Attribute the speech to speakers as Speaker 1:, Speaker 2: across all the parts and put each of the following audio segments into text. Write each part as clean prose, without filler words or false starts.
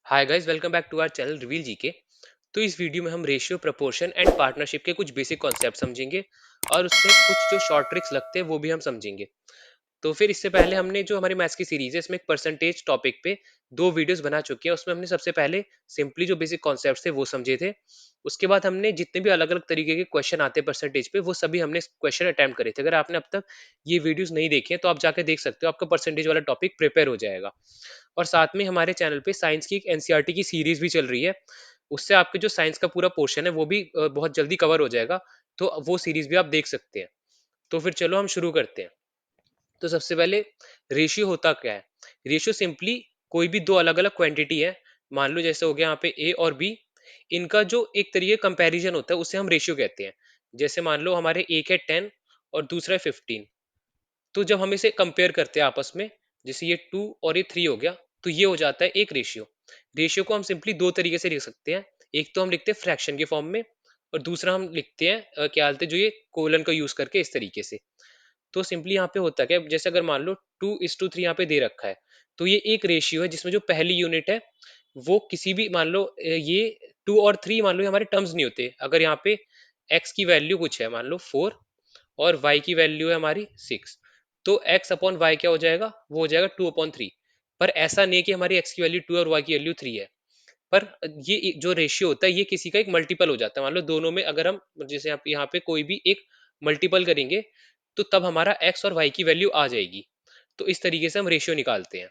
Speaker 1: Hi guys, welcome back to our channel reveal GK. तो इस video में हम रेशियो, प्रोपोर्शन एंड पार्टनरशिप के कुछ बेसिक कॉन्सेप्ट समझेंगे और उसमें कुछ जो शॉर्ट ट्रिक्स लगते हैं वो भी हम समझेंगे। तो फिर इससे पहले हमने जो हमारी मैथ्स की सीरीज है इसमें एक परसेंटेज टॉपिक पे दो वीडियोस बना चुके हैं। उसमें हमने सबसे पहले सिंपली जो बेसिक कॉन्सेप्ट्स थे वो समझे थे। उसके बाद हमने जितने भी अलग अलग तरीके के क्वेश्चन आते हैं परसेंटेज पे वो सभी हमने क्वेश्चन अटेम्प्ट करे थे। अगर आपने अब तक ये वीडियोस नहीं देखे हैं तो आप जाके देख सकते हो, आपका परसेंटेज वाला टॉपिक प्रिपेयर हो जाएगा। और साथ में हमारे चैनल पे साइंस की एक एनसीईआरटी की सीरीज भी चल रही है। उससे आपके जो साइंस का पूरा पोर्शन है वो भी बहुत जल्दी कवर हो जाएगा। तो वो सीरीज भी आप देख सकते हैं। तो फिर चलो हम शुरू करते हैं। तो सबसे पहले रेशियो होता क्या है? रेशियो सिंपली कोई भी दो अलग अलग क्वांटिटी है। मान लो जैसे हो गया यहाँ पे ए और बी। इनका जो एक तरीके कंपैरिजन होता है उसे हम रेशियो कहते हैं। जैसे मान लो हमारे एक है 10 और दूसरा है 15। तो जब हम इसे कंपेयर करते हैं आपस में, जैसे ये 2 और ये 3 हो गया, तो ये हो जाता है एक रेशियो। रेशियो को हम सिंपली दो तरीके से लिख सकते हैं। एक तो हम लिखते हैं फ्रैक्शन के फॉर्म में, और दूसरा हम लिखते हैं क्या बोलते हैं, जो ये कोलन का यूज करके इस तरीके से। तो सिंपली यहाँ पे होता क्या है, जैसे अगर मान लो 2:3 यहाँ पे दे रखा है, तो ये एक रेशियो है जिसमें जो पहली यूनिट है वो किसी भी मान लो ये 2 और 3 मान लो ये हमारे टर्म्स नहीं होते। अगर यहाँ पे x की वैल्यू कुछ है, मान लो 4, और y की वैल्यू है हमारी 6, तो x अपॉन y क्या हो जाएगा, वो हो जाएगा 2/3। पर ऐसा नहीं है कि हमारी x की वैल्यू 2 और y की वैल्यू 3 है। पर ये जो रेशियो होता है ये किसी का एक मल्टीपल हो जाता है। मान लो दोनों में अगर हम, जैसे आप यहाँ पे कोई भी एक मल्टीपल करेंगे तो तब हमारा x और y की वैल्यू आ जाएगी। तो इस तरीके से हम रेशियो निकालते हैं।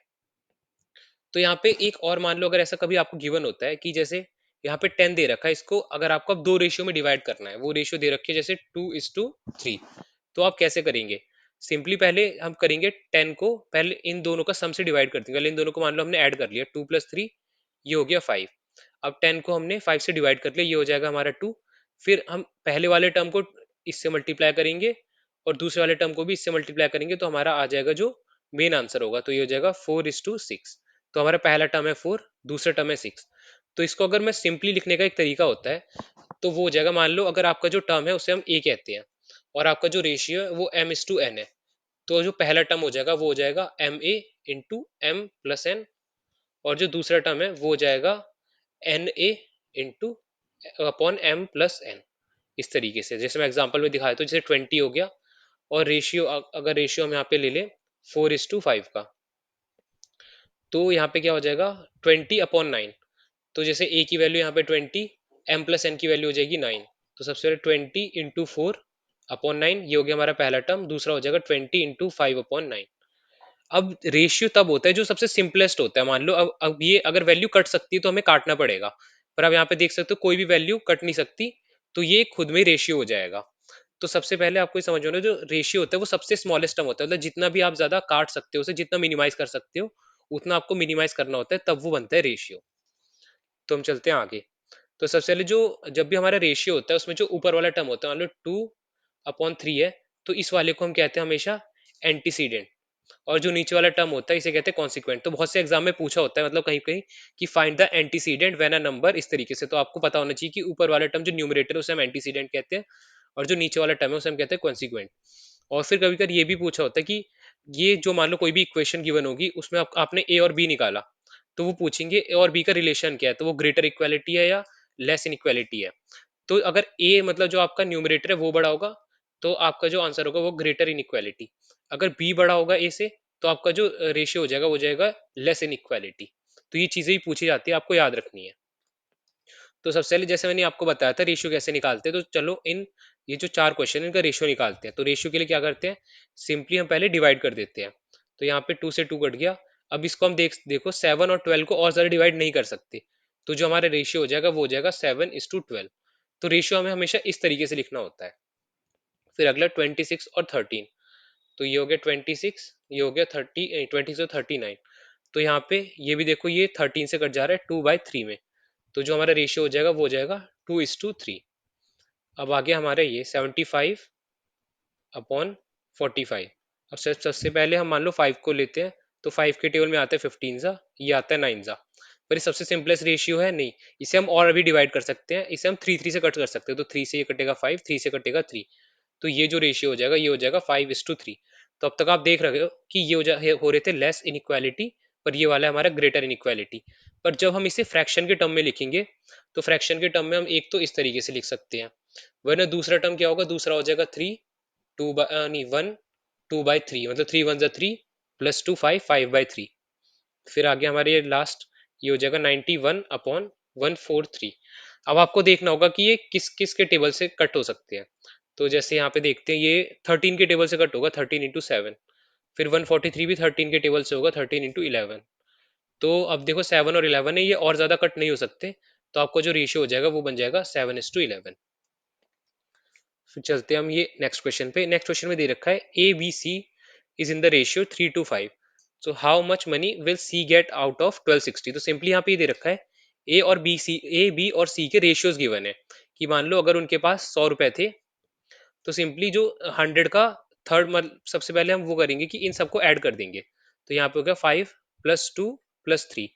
Speaker 1: तो यहाँ पे एक और मान लो, अगर ऐसा कभी आपको गिवन होता है कि जैसे यहाँ पे 10 दे रखा है, इसको अगर आपको अब दो रेशियो में डिवाइड करना है, वो रेशियो दे रखी है जैसे 2:3, तो आप कैसे करेंगे? सिंपली पहले हम करेंगे 10 को पहले इन दोनों का सम से डिवाइड कर देंगे। पहले इन दोनों को मान लो हमने ऐड कर लिया, 2 + 3, ये हो गया 5। अब 10 को हमने 5 से डिवाइड कर लिया, ये हो जाएगा हमारा 2। फिर हम पहले वाले टर्म को इससे मल्टीप्लाई करेंगे और दूसरे वाले टर्म को भी इससे मल्टीप्लाई करेंगे, तो हमारा आ जाएगा जो मेन आंसर होगा, तो ये हो जाएगा 4:6। तो हमारा पहला टर्म है 4, दूसरा टर्म है 6। तो इसको अगर मैं सिंपली लिखने का एक तरीका होता है, तो वो हो जाएगा, मान लो अगर आपका जो टर्म है उसे हम ए कहते हैं और आपका जो रेशियो है वो m/n है, तो जो पहला टर्म हो जाएगा वो हो जाएगा ma × m+n, और जो दूसरा टर्म है वो हो जाएगा na/m+n। इस तरीके से जैसे मैं एग्जांपल में दिखाया, तो जैसे 20 हो गया, और रेशियो अगर रेशियो हम यहाँ पे ले लें 4:5 का, तो यहाँ पे क्या हो जाएगा 20/9। तो जैसे a की वैल्यू यहाँ पे 20, m+n की वैल्यू हो जाएगी 9। तो सबसे पहले 20 × 4/9, ये हो गया हमारा पहला टर्म। दूसरा हो जाएगा 20 × 5/9। अब रेशियो तब होता है जो सबसे सिंपलेस्ट होता है। मान लो अब ये अगर वैल्यू कट सकती है तो हमें काटना पड़ेगा, पर अब यहाँ पे देख सकते हो कोई भी वैल्यू कट नहीं सकती, तो ये खुद में रेशियो हो जाएगा। तो सबसे पहले आपको ये समझ होना, जो रेशियो होता है वो सबसे स्मॉलेस्ट टर्म होता है, मतलब जितना भी आप ज्यादा काट सकते हो उसे जितना मिनिमाइज कर सकते हो उतना आपको मिनिमाइज करना होता है, तब वो बनता है रेशियो। तो हम चलते हैं आगे। तो सबसे पहले जो जब भी हमारा रेशियो होता है उसमें जो ऊपर वाला टर्म होता है, मान लो 2/3 है, तो इस वाले को हम कहते हैं हमेशा एंटीसीडेंट। और जो नीचे वाला टर्म होता है इसे कहते हैं कॉन्सिक्वेंट। तो बहुत से एग्जाम में पूछा होता है, मतलब कहीं कहीं, कि find the antecedent when a number, इस तरीके से। तो आपको पता होना चाहिए कि ऊपर वाला टर्म जो न्यूमरेटर है उसे हम एंटीसीडेंट कहते हैं, और जो नीचे वाला टर्म है उसे हम कहते हैं कॉन्सिक्वेंट। और फिर कभी कभी ये भी पूछा होता है कि ये जो मान लो कोई भी इक्वेशन गिवन होगी उसमें आपने ए और बी निकाला, तो वो पूछेंगे ए और बी का रिलेशन क्या है, तो वो ग्रेटर इक्वालिटी है या लेस इनइक्वालिटी है। तो अगर ए मतलब जो आपका न्यूमरेटर है वो बड़ा होगा, तो आपका जो आंसर होगा वो ग्रेटर इनइक्वालिटी। अगर बी बड़ा होगा ए से, तो आपका जो रेशियो हो जाएगा वो जाएगा लेस इनइक्वालिटी। तो ये चीजें ही पूछी जाती है, आपको याद रखनी है। तो सबसे पहले जैसे मैंने आपको बताया था रेशियो कैसे निकालते हैं, तो चलो इन ये जो चार क्वेश्चन है इनका रेशियो निकालते हैं। तो रेशियो के लिए क्या करते हैं, सिंपली हम पहले डिवाइड कर देते हैं। तो यहाँ पे 2 से 2 कट गया। अब इसको हम देखो 7 और 12 को और ज्यादा डिवाइड नहीं कर सकते, तो जो हमारा रेशियो हो जाएगा वो हो जाएगा 7:12। तो रेशियो हमें हमेशा इस तरीके से लिखना होता है। फिर अगला 26 और 13। तो ये हो गया 26, ये हो गया 20 से 39। तो यहाँ पे ये भी देखो, ये 13 से कट जा रहा है 2/3 में, तो जो हमारा रेशियो हो जाएगा वो हो जाएगा 2:3। अब आगे हमारे ये 75/45। अब सबसे पहले हम मान लो 5 को लेते हैं, तो 5 के टेबल में आता है 15 सा, ये आता है 9 सा। पर ये सबसे सिंपलेस्ट रेशियो है नहीं, इसे हम और अभी डिवाइड कर सकते हैं। इसे हम 3 से कट कर सकते हैं, तो 3 से ये कटेगा 5, 3 से कटेगा 3। तो ये जो रेशियो हो जाएगा ये हो जाएगा 5:3। तो अब तक आप देख रहे हो कि ये हो रहे थे लेस इनइक्वालिटी, पर ये वाला है हमारा ग्रेटर इनइक्वालिटी। पर जब हम इसे फ्रैक्शन के टर्म में लिखेंगे, तो फ्रैक्शन के टर्म में हम एक तो इस तरीके से लिख सकते हैं, वरना दूसरा टर्म क्या होगा, दूसरा हो जाएगा थ्री टू बाई नहीं वन टू बाई थ्री, मतलब थ्री वन जा three plus two five five by three. फिर आगे हमारे ये लास्ट ये हो जाएगा 91/143। अब आपको देखना होगा कि ये किस किस के टेबल से कट हो सकते हैं। तो जैसे यहाँ पे देखते हैं ये 13 के टेबल से कट होगा, 13 into 7। फिर 143 भी 13 के टेबल से होगा, 13 into 11। तो अब देखो 7 और 11 है, ये और ज्यादा कट नहीं हो सकते, तो आपको जो रेशियो हो जाएगा वो बन जाएगा 7:11। फिर चलते हैं हम ये नेक्स्ट क्वेश्चन पे। नेक्स्ट क्वेश्चन में दे रखा है A B C is in the ratio 3:5। So how much money will C get out of 1260। तो सिंपली यहाँ पे ये दे रखा है ए बी और सी के रेशियोज गिवन है, कि मान लो अगर उनके पास 100 रुपए थे, तो सिंपली जो 100 का थर्ड, मतलब सबसे पहले हम वो करेंगे कि इन सबको ऐड कर देंगे। तो यहाँ पे हो गया 5 + 2 + 3,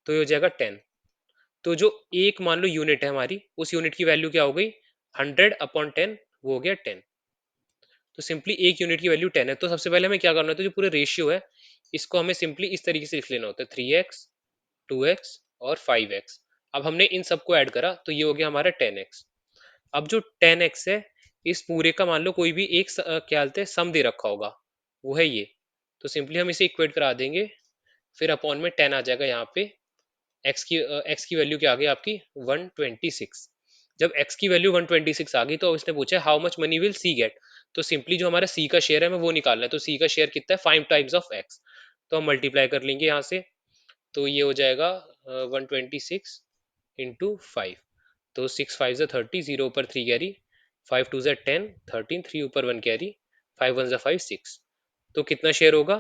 Speaker 1: तो ये हो जाएगा 10। तो जो एक मान लो यूनिट है हमारी, उस यूनिट की वैल्यू क्या हो गई, 100/10, वो हो गया 10। तो सिंपली एक यूनिट की वैल्यू 10 है। तो सबसे पहले हमें क्या करना होता है, जो पूरे रेशियो है इसको हमें सिंपली इस तरीके से लिख लेना होता है, 3x 2x और 5x। अब हमने इन सबको ऐड करा तो ये हो गया हमारा 10x। अब जो 10x है, इस पूरे का मान लो कोई भी एक क्या बोलते हैं सम दे रखा होगा, वो है ये। तो सिंपली हम इसे इक्वेट करा देंगे, फिर अपॉन में 10 आ जाएगा यहाँ पे। एक्स की वैल्यू क्या आ गई आपकी, 126। जब एक्स की वैल्यू 126 आ गई, तो उसने पूछा how much money will C get. तो सिंपली जो हमारा सी का शेयर है हमें वो निकालना है। तो सी का शेयर कितना है, 5 टाइम्स ऑफ एक्स। तो हम मल्टीप्लाई कर लेंगे यहाँ से, तो ये हो जाएगा 126 × 5। तो 6 5 30, जीरो ऊपर 3 कैरी, 5 2 10, 13, 3 ऊपर 1 कैरी, 5 1 5 6। तो कितना शेयर होगा,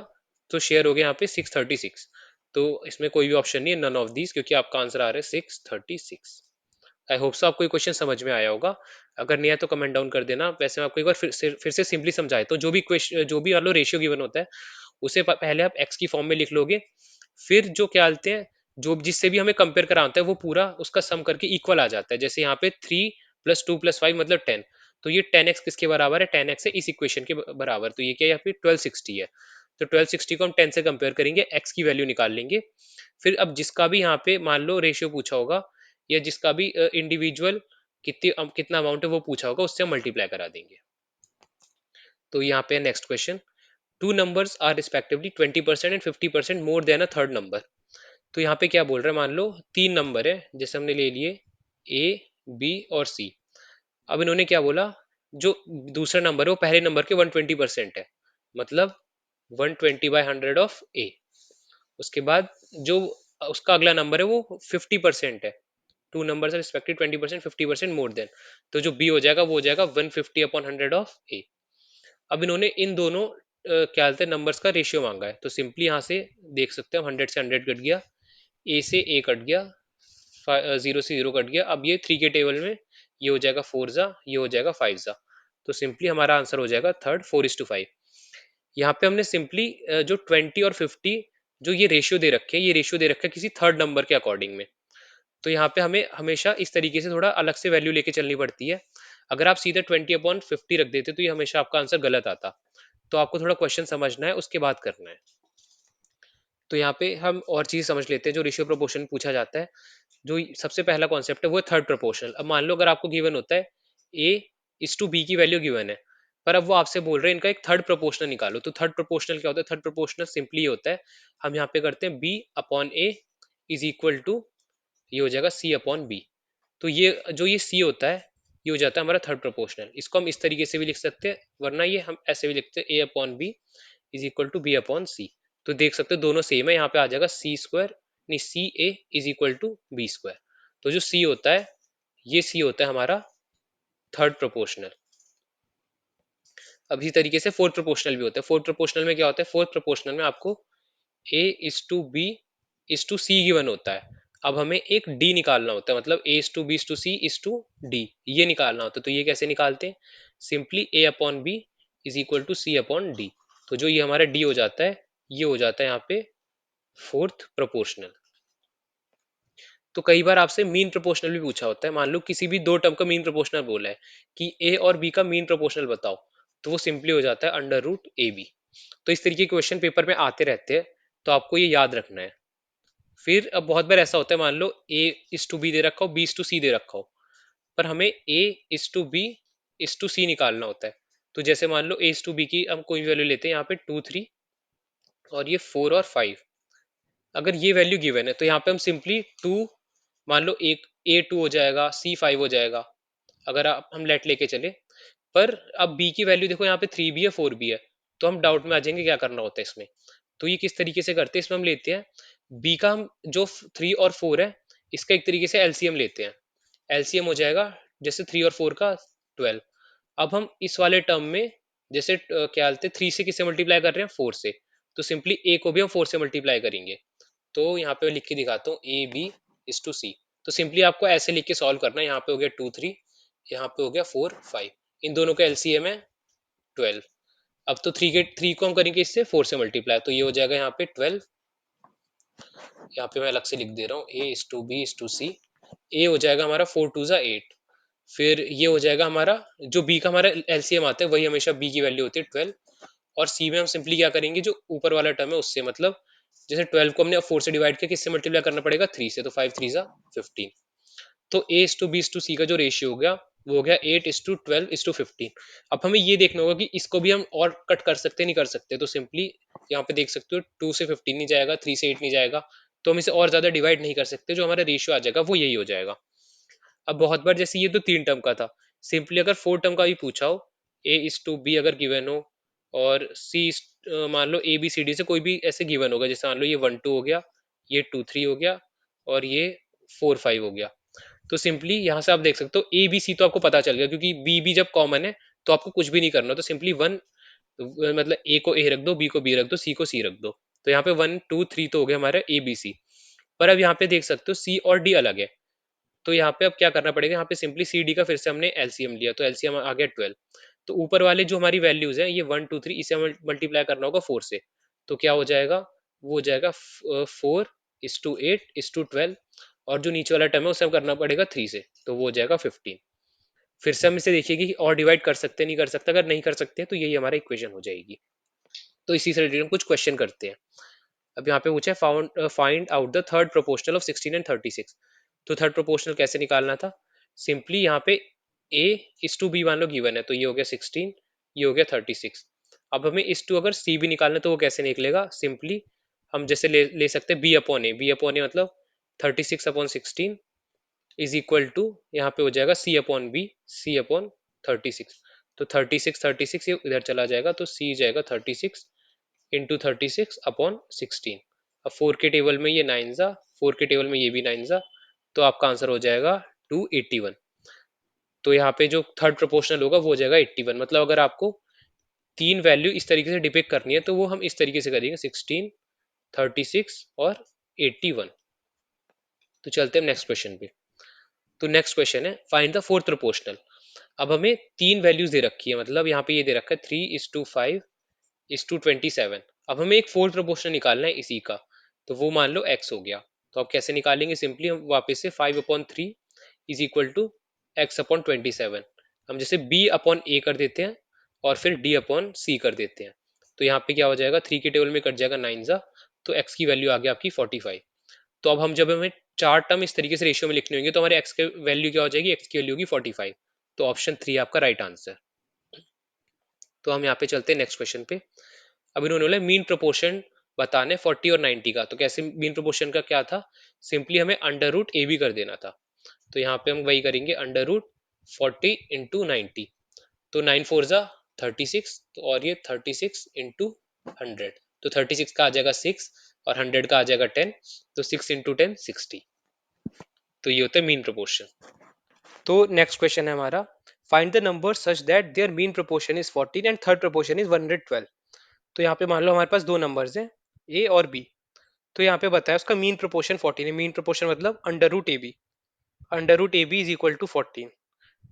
Speaker 1: तो शेयर हो गया यहाँ पे 636। तो इसमें कोई भी ऑप्शन नहीं है, नन ऑफ दीज, क्योंकि आपका आंसर आ रहा है 636। आई होप सो आपको ये क्वेश्चन समझ में आया होगा। अगर नहीं आया तो कमेंट डाउन कर देना। वैसे मैं आपको एक बार फिर से सिंपली समझाए, तो जो भी क्वेश्चन, जो भी लो रेशियो गिवन होता है, उसे पहले आप एक्स की फॉर्म में लिख लोगे। फिर जो क्या बोलते हैं, जो जिससे भी हमें कंपेयर करा होता है वो पूरा उसका सम करके इक्वल आ जाता है। जैसे यहाँ पे 3 + 2 + 5 मतलब 10। तो ये 10x किसके बराबर है, 10x है इस इक्वेशन के बराबर। तो ये क्या है, यहाँ पे 1260 है। तो 1260 को हम 10 से कंपेयर करेंगे, x की वैल्यू निकाल लेंगे। फिर अब जिसका भी यहाँ पे मान लो रेशियो पूछा होगा, या जिसका भी इंडिविजुअल कितना अमाउंट है वो पूछा होगा, उससे हम मल्टीप्लाई करा देंगे। तो यहाँ पे next question, two numbers are respectively 20% and 50% more than a third number. तो यहाँ पे क्या बोल रहे हैं, मान लो तीन नंबर है, जैसे हमने ले लिए ए बी और सी। अब इन्होंने क्या बोला, जो दूसरा नंबर है वो पहले नंबर के 120% है, मतलब 120/100 ऑफ ए। उसके बाद जो उसका अगला नंबर है वो 50% है। Two number respective 20% 50% more than. तो जो बी हो जाएगा वो हो जाएगा 150/100 ऑफ ए। अब इन्होंने इन दोनों क्या बोलते हैं नंबर्स का रेशियो मांगा है। तो सिंपली यहाँ से देख सकते हैं, 100 से 100 कट गया, ए से ए कट गया, जीरो से जीरो कट गया। अब ये थ्री के टेबल में ये हो जाएगा 4 जा, ये हो जाएगा 5 जा। तो सिंपली हमारा आंसर हो जाएगा थर्ड, 4:5। यहाँ पे हमने सिंपली जो 20 और 50 जो ये रेशियो दे रखे हैं, ये रेशियो दे रखा है किसी थर्ड नंबर के अकॉर्डिंग में। तो यहाँ पे हमें हमेशा इस तरीके से थोड़ा अलग से वैल्यू लेके चलनी पड़ती है। अगर आप सीधे 20/50 रख देते तो ये हमेशा आपका आंसर गलत आता। तो आपको थोड़ा क्वेश्चन समझना है, उसके बाद करना है। तो यहाँ पे हम और चीज समझ लेते हैं, जो रेशियो प्रोपोर्शन पूछा जाता है। जो सबसे पहला कॉन्सेप्ट है वो है थर्ड प्रोपोर्शनल। अब मान लो अगर आपको गिवन होता है A:B की वैल्यू गिवन है, पर अब वो आपसे बोल रहे हैं इनका एक थर्ड प्रोपोर्शनल निकालो। तो थर्ड प्रोपोर्शनल क्या होता है, थर्ड प्रोपोर्शनल सिंपली होता है, हम यहाँ पे करते हैं B/A इज इक्वल टू, ये हो जाएगा C/B। तो ये जो ये C होता है, ये हो जाता है हमारा थर्ड प्रोपोर्शनल। इसको हम इस तरीके से भी लिख सकते हैं, वरना ये हम ऐसे भी लिखते हैं A/B is equal to B/C। तो देख सकते हो दोनों सेम है, यहाँ पे आ जाएगा C² नहीं CA is equal to B²। तो जो C होता है, ये C होता है हमारा थर्ड प्रोपोर्शनल। अब इसी तरीके से फोर्थ प्रोपोर्शनल भी होता है। फोर्थ प्रोपोर्शनल में क्या होता है, फोर्थ प्रोपोर्शनल में आपको A:B:C गिवन होता है। अब हमें एक D निकालना होता है, मतलब A:B:C:D ये निकालना होता है। तो ये कैसे निकालते हैं, simply A/B is equal to C/D। तो जो ये हमारा D हो जाता है, ये हो जाता है यहाँ पे फोर्थ प्रोपोर्शनल। तो कई बार आपसे मीन प्रोपोर्शनल भी पूछा होता है। मान लो किसी भी दो टर्म का मीन प्रोपोर्शनल बोला है कि ए और बी का मीन प्रोपोर्शनल बताओ, तो वो सिंपली हो जाता है √AB। तो इस तरीके के क्वेश्चन पेपर में आते रहते हैं, तो आपको ये याद रखना है। फिर अब बहुत बार ऐसा होता है, मान लो ए इज टू बी दे रखा हो, बी इज टू सी दे रखा हो, पर हमें A is to B is to C निकालना होता है। तो जैसे मान लो ए इज टू बी की हम कोई वैल्यू लेते हैं यहाँ पे 2 3, और ये 4 और 5। अगर ये वैल्यू गिवन है तो यहाँ पे हम सिंपली टू, मान लो एक A2 हो जाएगा, C5 हो जाएगा, अगर आप हम लेट लेके चले। पर अब बी की वैल्यू देखो, यहाँ पे 3 भी है 4 भी है, तो हम डाउट में आ जाएंगे क्या करना होता है इसमें। तो ये किस तरीके से करते हैं, इसमें हम लेते हैं बी का, हम जो 3 और 4 है इसका एक तरीके से एलसीएम लेते हैं। एलसीएम हो जाएगा जैसे 3 और 4 का 12। अब हम इस वाले टर्म में जैसे क्या बोलते हैं, 3 से किससे मल्टीप्लाई कर रहे हैं, 4 से, तो सिंपली ए को भी हम 4 से मल्टीप्लाई करेंगे। तो यहाँ पे लिख के दिखाता हूँ, ए बी इज टू सी। तो सिंपली आपको ऐसे लिख के सॉल्व करना है, यहाँ पे हो गया 2 3, यहाँ पे हो गया 4 5, इन दोनों का एलसीएम है 12। अब तो 3 को हम करेंगे इससे 4 से मल्टीप्लाई, तो ये हो जाएगा यहाँ पे 12। यहाँ पे मैं अलग से लिख दे रहा हूँ, A is to B is to C. A हो जाएगा हमारा 4 2 8। फिर ये हो जाएगा हमारा, जो बी का हमारा एलसीएम आता है वही हमेशा बी की वैल्यू होती है 12। और सी में हम सिंपली क्या करेंगे, जो ऊपर वाला टर्म है उससे, मतलब जैसे 12 को हमने 4 से डिवाइड किया, किससे मल्टीप्लाई करना पड़ेगा, 3 से, तो 5 3 15। तो A is to B is to C का जो रेशियो हो गया वो हो गया 8:12:15। अब हमें ये देखना होगा कि इसको भी हम और कट कर सकते नहीं कर सकते, तो सिंपली यहाँ पे देख सकते हो 2 से 15 नहीं जाएगा, 3 से 8 नहीं जाएगा, तो हम इसे और ज्यादा डिवाइड नहीं कर सकते, जो हमारा रेशियो आ जाएगा वो यही हो जाएगा। अब बहुत बार जैसे ये तो 3 टर्म का था, सिंपली अगर 4 टर्म का भी पूछा हो, ए इज टू बी अगर गिवन हो, और सी मान लो ए बी सी डी से कोई भी ऐसे गिवन होगा, जैसे मान लो ये 1 2 हो गया, ये 2 3 हो गया, और ये 4 5 हो गया। तो सिंपली यहाँ से आप देख सकते हो ए बी सी तो आपको पता चल गया, क्योंकि बी भी जब कॉमन है तो आपको कुछ भी नहीं करना, तो सिंपली वन, मतलब ए को ए रख दो, बी को बी रख दो, सी को सी रख दो। तो यहाँ पे 1 2 3 तो हो गया हमारा ए बी सी। पर अब यहाँ पे देख सकते हो सी और डी अलग है, तो यहाँ पे अब क्या करना पड़ेगा, यहाँ पे सिंपली सी डी का फिर से हमने एलसीएम लिया, तो एलसीएम आ गया 12। तो ऊपर वाले जो हमारी वैल्यूज है ये 1 2 3, इसे मल्टीप्लाई करना होगा 4 से, तो क्या हो जाएगा, वो हो जाएगा 4:8:12। और जो नीचे वाला टर्म है उसे हम करना पड़ेगा 3 से, तो वो हो जाएगा 15। फिर से हम इसे देखिए कि और डिवाइड कर सकते हैं नहीं कर सकते, अगर नहीं कर सकते हैं तो यही हमारा इक्वेशन हो जाएगी। तो इसी से रिलेटेड हम कुछ क्वेश्चन करते हैं। अब यहाँ पे पूछा है find out the third proportional of 16 and 36। तो थर्ड प्रोपोर्शनल कैसे निकालना था, सिंपली यहाँ पे a इज टू बी मान लो गिवन है, तो ये हो गया 16, ये हो गया 36। अब हमें इस टू अगर c भी निकालना है तो वो कैसे निकलेगा, सिंपली हम जैसे ले सकते हैं b अपॉन ए मतलब 36/16 इज इक्वल टू, यहाँ पे हो जाएगा c/b c/36। तो 36 ये इधर चला जाएगा, तो c जाएगा 36 × 36/16। अब 4 के टेबल में ये 9 जा, 4 के टेबल में ये भी 9 जा, तो आपका आंसर हो जाएगा 281। तो यहाँ पे जो थर्ड प्रोपोर्शनल होगा वो हो जाएगा 81। मतलब अगर आपको तीन वैल्यू इस तरीके से डिपिक्ट करनी है तो वो हम इस तरीके से करेंगे, 16, 36 और 81। तो चलते हैं नेक्स्ट क्वेश्चन पे। तो नेक्स्ट क्वेश्चन है फाइंड द फोर्थ प्रोपोर्शनल। अब हमें तीन वैल्यूज दे रखी है, मतलब यहाँ पे ये दे रखा है 3:5:27। अब हमें एक फोर्थ प्रोपोर्शनल निकालना है इसी का, तो वो मान लो x हो गया। तो अब कैसे निकालेंगे, सिंपली हम वापस से 5/3 इज इक्वल टू x/27। हम जैसे b अपॉन ए कर देते हैं और फिर d अपॉन सी कर देते हैं। तो यहाँ पे क्या हो जाएगा, 3 के टेबल में कट जाएगा 9 जा, तो x की वैल्यू आ गया आपकी 45। तो अब हम जब हमें चार टर्म इस तरीके से रेशियो में लिखने होंगे तो हमारे x की वैल्यू क्या हो जाएगी, x की वैल्यू होगी 45। तो ऑप्शन 3 आपका राइट आंसर। तो हम यहाँ पे चलते हैं नेक्स्ट क्वेश्चन पे। अब इन्होंने बोला मीन प्रोपोर्शन बताने 40 और 90 का। तो कैसे मीन प्रोपोर्शन का क्या था, सिंपली हमें अंडर रूट ए बी कर देना था। तो यहाँ पे हम वही करेंगे, अंडर रूट 40 × 90। तो 9 4 जा 36, तो और ये 36 × 100। तो 36 का आ जाएगा 6 और 100 का आ जाएगा 10, तो 6 × 10 60। तो ये होता है मीन प्रोपोर्शन। तो नेक्स्ट क्वेश्चन है हमारा, find the number such that there mean proportion is 14 and third proportion is 112। तो यहाँ पे मान लो हमारे पास दो नंबर्स हैं ए और बी। तो यहाँ पे बताया उसका मीन प्रोपोर्शन 14 है। मीन प्रोपोर्शन मतलब under root A B, under root A B is equal to 14।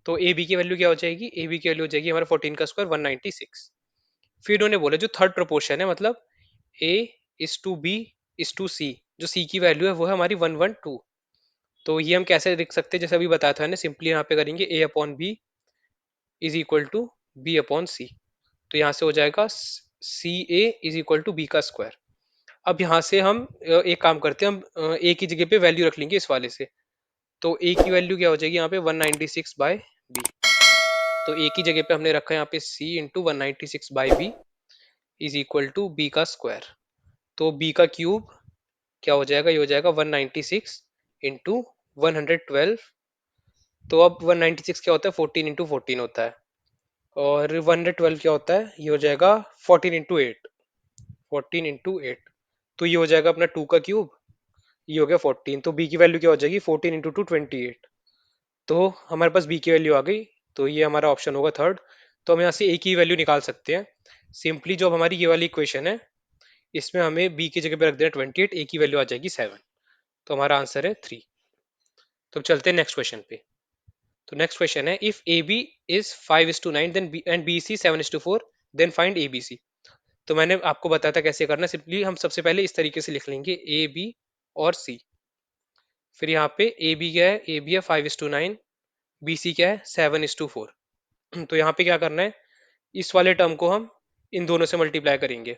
Speaker 1: तो ए बी की वैल्यू क्या हो जाएगी, ए बी की वैल्यू हो जाएगी हमारा 14 का स्क्वायर 196। फिर उन्होंने बोला जो थर्ड प्रोपोर्शन है, मतलब A is to B is to C, जो सी की वैल्यू है वो है हमारी 112। तो ये हम कैसे लिख सकते हैं, जैसे अभी बताया था ना, सिंपली यहाँ पे करेंगे A upon B is equal to B upon C. तो यहाँ से हो जाएगा C A is equal to B का स्क्वायर। अब यहाँ से हम एक काम करते हैं, हम ए की जगह पे वैल्यू रख लेंगे इस वाले से। तो ए की वैल्यू क्या हो जाएगी यहाँ पे 196 बाय बी। तो ए की जगह पे हमने रखा है यहाँ पे C into 196 by B is equal to B का स्क्वायर। तो बी का क्यूब क्या हो जाएगा, ये हो जाएगा 196 इंटू 112। तो अब 196 क्या होता है, 14 इंटू 14 होता है। और 112 क्या होता है, ये हो जाएगा 14 इंटू 8। 14 इंटू 8, तो ये हो जाएगा अपना 2 का क्यूब, ये हो गया 14। तो बी की वैल्यू क्या हो जाएगी, 14 इंटू 2 28। तो हमारे पास बी की वैल्यू आ गई। तो ये हमारा ऑप्शन होगा थर्ड। तो हम यहाँ से ए की वैल्यू निकाल सकते हैं सिंपली। जो अब हमारी ये वाली इक्वेशन है, इसमें हमें बी की जगह पे रख देना 28, ए की वैल्यू आ जाएगी 7। तो हमारा आंसर है 3। तो अब चलते हैं नेक्स्ट क्वेश्चन पे। तो नेक्स्ट क्वेश्चन है, if A B is 5:9 then B and B C 7:4 then find A B C. तो मैंने आपको बताया था कैसे करना। सिंपली हम सबसे पहले इस तरीके से लिख लेंगे ए बी और सी। फिर यहाँ पे ए बी क्या है, ए बी है 5:9, बी सी क्या है 7:4। तो यहाँ पे क्या करना है, इस वाले टर्म को हम इन दोनों से मल्टीप्लाई करेंगे।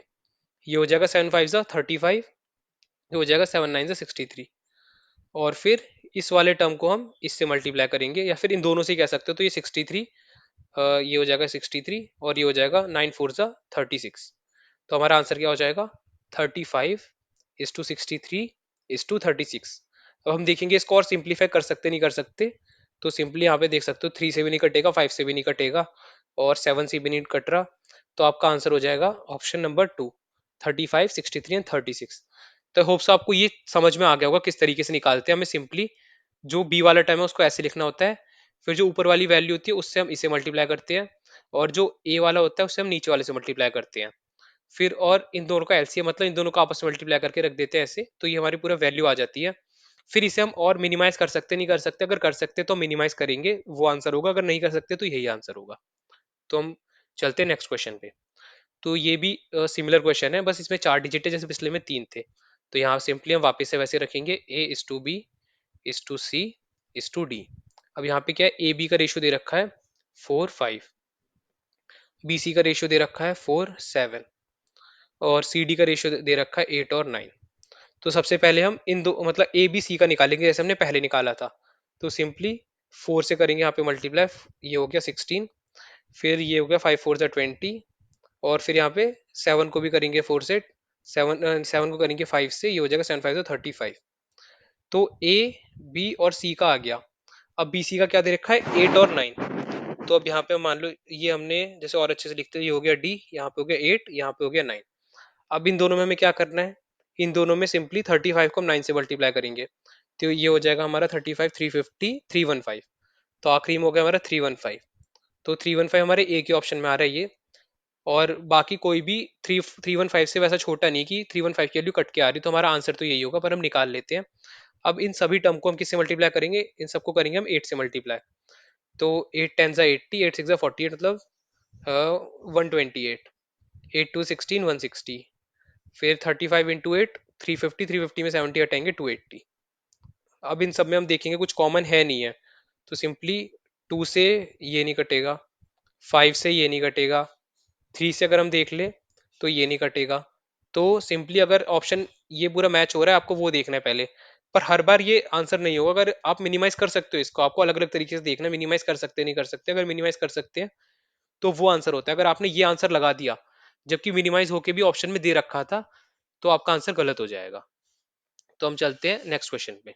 Speaker 1: ये हो जाएगा 7 5 जा 35, ये हो जाएगा 7 9 जा 63। और फिर इस वाले टर्म को हम इससे मल्टीप्लाई करेंगे, या फिर इन दोनों से कह सकते हो। तो ये 63, ये हो जाएगा 63 और ये हो जाएगा 9 4 जा 36। तो हमारा आंसर क्या हो जाएगा, 35:63:36। अब हम देखेंगे इसको और सिंप्लीफाई कर सकते नहीं कर सकते। तो सिंपली यहाँ पे देख सकते हो, 3 से भी नहीं कटेगा, 5 से भी नहीं कटेगा और 7 से भी नहीं कट रहा। तो आपका आंसर हो जाएगा ऑप्शन नंबर 2, 35 63 एंड 36। तो होप्स आपको ये समझ में आ गया होगा किस तरीके से निकालते हैं। हमें सिंपली जो बी वाला टर्म है उसको ऐसे लिखना होता है, फिर जो ऊपर वाली वैल्यू होती है उससे हम इसे मल्टीप्लाई करते हैं, और जो ए वाला होता है उससे हम नीचे वाले से मल्टीप्लाई करते हैं। फिर और इन दोनों का एलसीएम मतलब इन दोनों को आपस में मल्टीप्लाई करके रख देते हैं ऐसे। तो ये हमारी पूरा वैल्यू आ जाती है। फिर इसे हम और मिनिमाइज कर सकते नहीं कर सकते, अगर कर सकते तो मिनिमाइज करेंगे, वो आंसर होगा। अगर नहीं कर सकते तो यही आंसर होगा। तो हम चलते हैं नेक्स्ट क्वेश्चन पे। तो ये भी सिमिलर क्वेश्चन है, बस इसमें 4 डिजिट है जैसे पिछले में 3 थे। तो यहाँ सिंपली हम वापस से वैसे रखेंगे A is to B is to C is to D. अब यहाँ पे क्या है, ए बी का रेशियो दे रखा है 4 5, बी सी का रेशियो दे रखा है 4 7, और सी डी का रेशियो दे रखा है 8 और 9। तो सबसे पहले हम इन दो मतलब ए बी सी का निकालेंगे जैसे हमने पहले निकाला था। तो सिंपली 4 से करेंगे यहाँ पे मल्टीप्लाई, ये हो गया 16। फिर ये हो गया 5 4 जा 20, और फिर यहाँ पे 7 को भी करेंगे 4 से, 7 को करेंगे 5 से, ये हो जाएगा 7 5 जा 35। तो ए बी और सी का आ गया। अब बी सी का क्या दे रखा है 8 और 9। तो अब यहाँ पे मान लो ये हमने जैसे और अच्छे से लिखते हैं, ये हो गया डी, यहाँ पे हो गया 8, यहाँ पे हो गया 9। अब इन दोनों में हमें क्या करना है, इन दोनों में सिंपली 35 को हम 9 से मल्टीप्लाई करेंगे। तो ये हो जाएगा हमारा 35 350 315। तो आखिरी में हो गया हमारा 315। तो 315 हमारे ए के ऑप्शन में आ रहा है ये। और बाकी कोई भी 315 से वैसा छोटा नहीं कि 315 की वैल्यू कट के आ रही। तो हमारा आंसर तो यही होगा, पर हम निकाल लेते हैं। अब इन सभी टर्म को हम किससे मल्टीप्लाई करेंगे, इन सबको करेंगे हम 8 से मल्टीप्लाई। तो 8 10 जा 80, 8 6 जा 48, मतलब 128, 8 2 16 160। फिर 35 इंटू 8 350, 350 में 70 हटाएंगे 280। अब इन सब में हम देखेंगे कुछ कॉमन है नहीं है। तो सिंपली 2 से ये नहीं कटेगा, 5 से ये नहीं कटेगा, 3 से अगर हम देख ले तो ये नहीं कटेगा। तो सिंपली अगर ऑप्शन ये पूरा मैच हो रहा है, आपको वो देखना है पहले। पर हर बार ये आंसर नहीं होगा। अगर आप मिनिमाइज कर सकते हो इसको, आपको अलग अलग तरीके से देखना है मिनिमाइज कर सकते नहीं कर सकते। अगर मिनिमाइज कर सकते हैं तो वो आंसर होता है। अगर आपने ये आंसर लगा दिया जबकि मिनिमाइज होके भी ऑप्शन में दे रखा था, तो आपका आंसर गलत हो जाएगा। तो हम चलते हैं नेक्स्ट क्वेश्चन पे।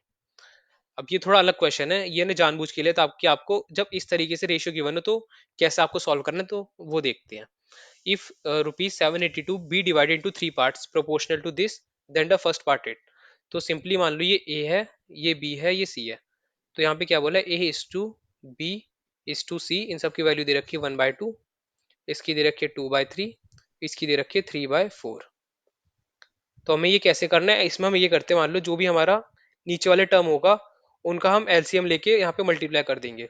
Speaker 1: अब ये थोड़ा अलग क्वेश्चन है, ये ना जानबूझ के लिए ताकि आपको जब इस तरीके से रेशियो गिवन हो तो कैसे आपको सॉल्व करना है, तो वो देखते हैं। If rupees 782 be divided into 3 parts proportional to this, then the first part it. तो सिंपली मान लो ये ए है, ये बी है, ये सी है। तो यहाँ पे क्या बोला है, A is to B is to C, इन सब की वैल्यू दे रखी है 1/2, इसकी दे रखी है 2/3, इसकी दे रखी है 3/4। तो हमें ये कैसे करना है, इसमें हम ये करते हैं, मान लो जो भी हमारा नीचे वाले टर्म होगा उनका हम एलसीएम लेके यहाँ पे मल्टीप्लाई कर देंगे।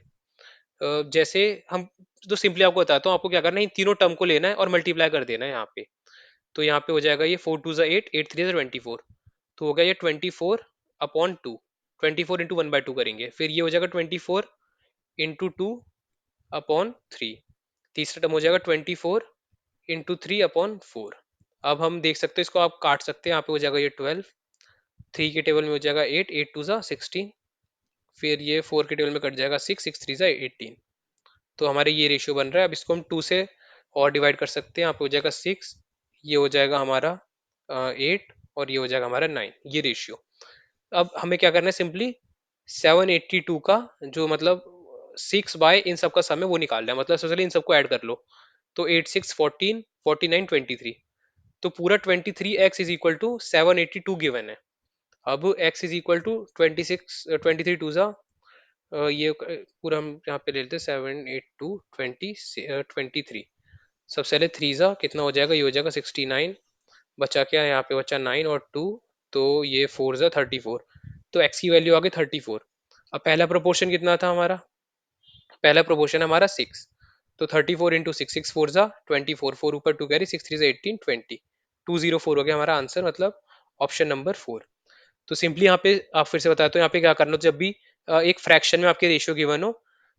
Speaker 1: जैसे हम, तो सिंपली आपको बताता हूँ आपको क्या करना है, इन तीनों टर्म को लेना है और मल्टीप्लाई कर देना है यहाँ पे। तो यहाँ पे हो जाएगा ये 4 2 8, 8 3 24। तो हो गया ये 24/2, 24 इंटू 1/2 करेंगे। फिर ये हो जाएगा 24 इंटू 2/3। तीसरा टर्म हो जाएगा 24 इंटू 3/4। अब हम देख सकते हैं, इसको आप काट सकते हैं, यहाँ पे हो जाएगा ये 12, 3 के टेबल में हो जाएगा 8, 8 टू ज़ा 16, फिर ये 4 के टेबल में कट जाएगा 6, 6 3 ज़ा 18। तो हमारे ये रेशियो बन रहा है। अब इसको हम 2 से और डिवाइड कर सकते हैं, यहाँ पे हो जाएगा 6, ये हो जाएगा हमारा 8, और ये हो जाएगा हमारा 9, ये रेशियो। अब हमें क्या करना है, सिंपली 782 का जो मतलब 6 बाय इन सब का सम है वो निकालना है, मतलब सबसे पहले इन सबको ऐड कर लो। तो 8 6 14 49 23, तो पूरा 23x is equal to 782 given है। अब x is equal to 26 23 to ज़ा ये पूरा हम यहाँ पे ले लेते हैं 7 8 2 20 23। सबसे पहले 3 ज़ा कितना हो जाएगा, ये हो जाएगा 69, बचा क्या यहाँ पे बचा 9 और 2, तो ये 4 ज़ा 34, तो x की वैल्यू आ गई 34। अब पहला प्रोपोर्शन कितना था हमारा, पहला प्रोपोर्शन हमारा 6, तो 34 इंटू 6, 6 4 ज़ा 24, 4 ऊपर 2 कैरी, 6 3 ज़ा 18, 20, 204 हो गया हमारा आंसर, मतलब ऑप्शन नंबर 4। तो सिंपली यहाँ पे आप फिर से बताते हो, यहाँ पे क्या करना हो, जब भी एक फ्रैक्शन में आपके रेशियो गिवन हो,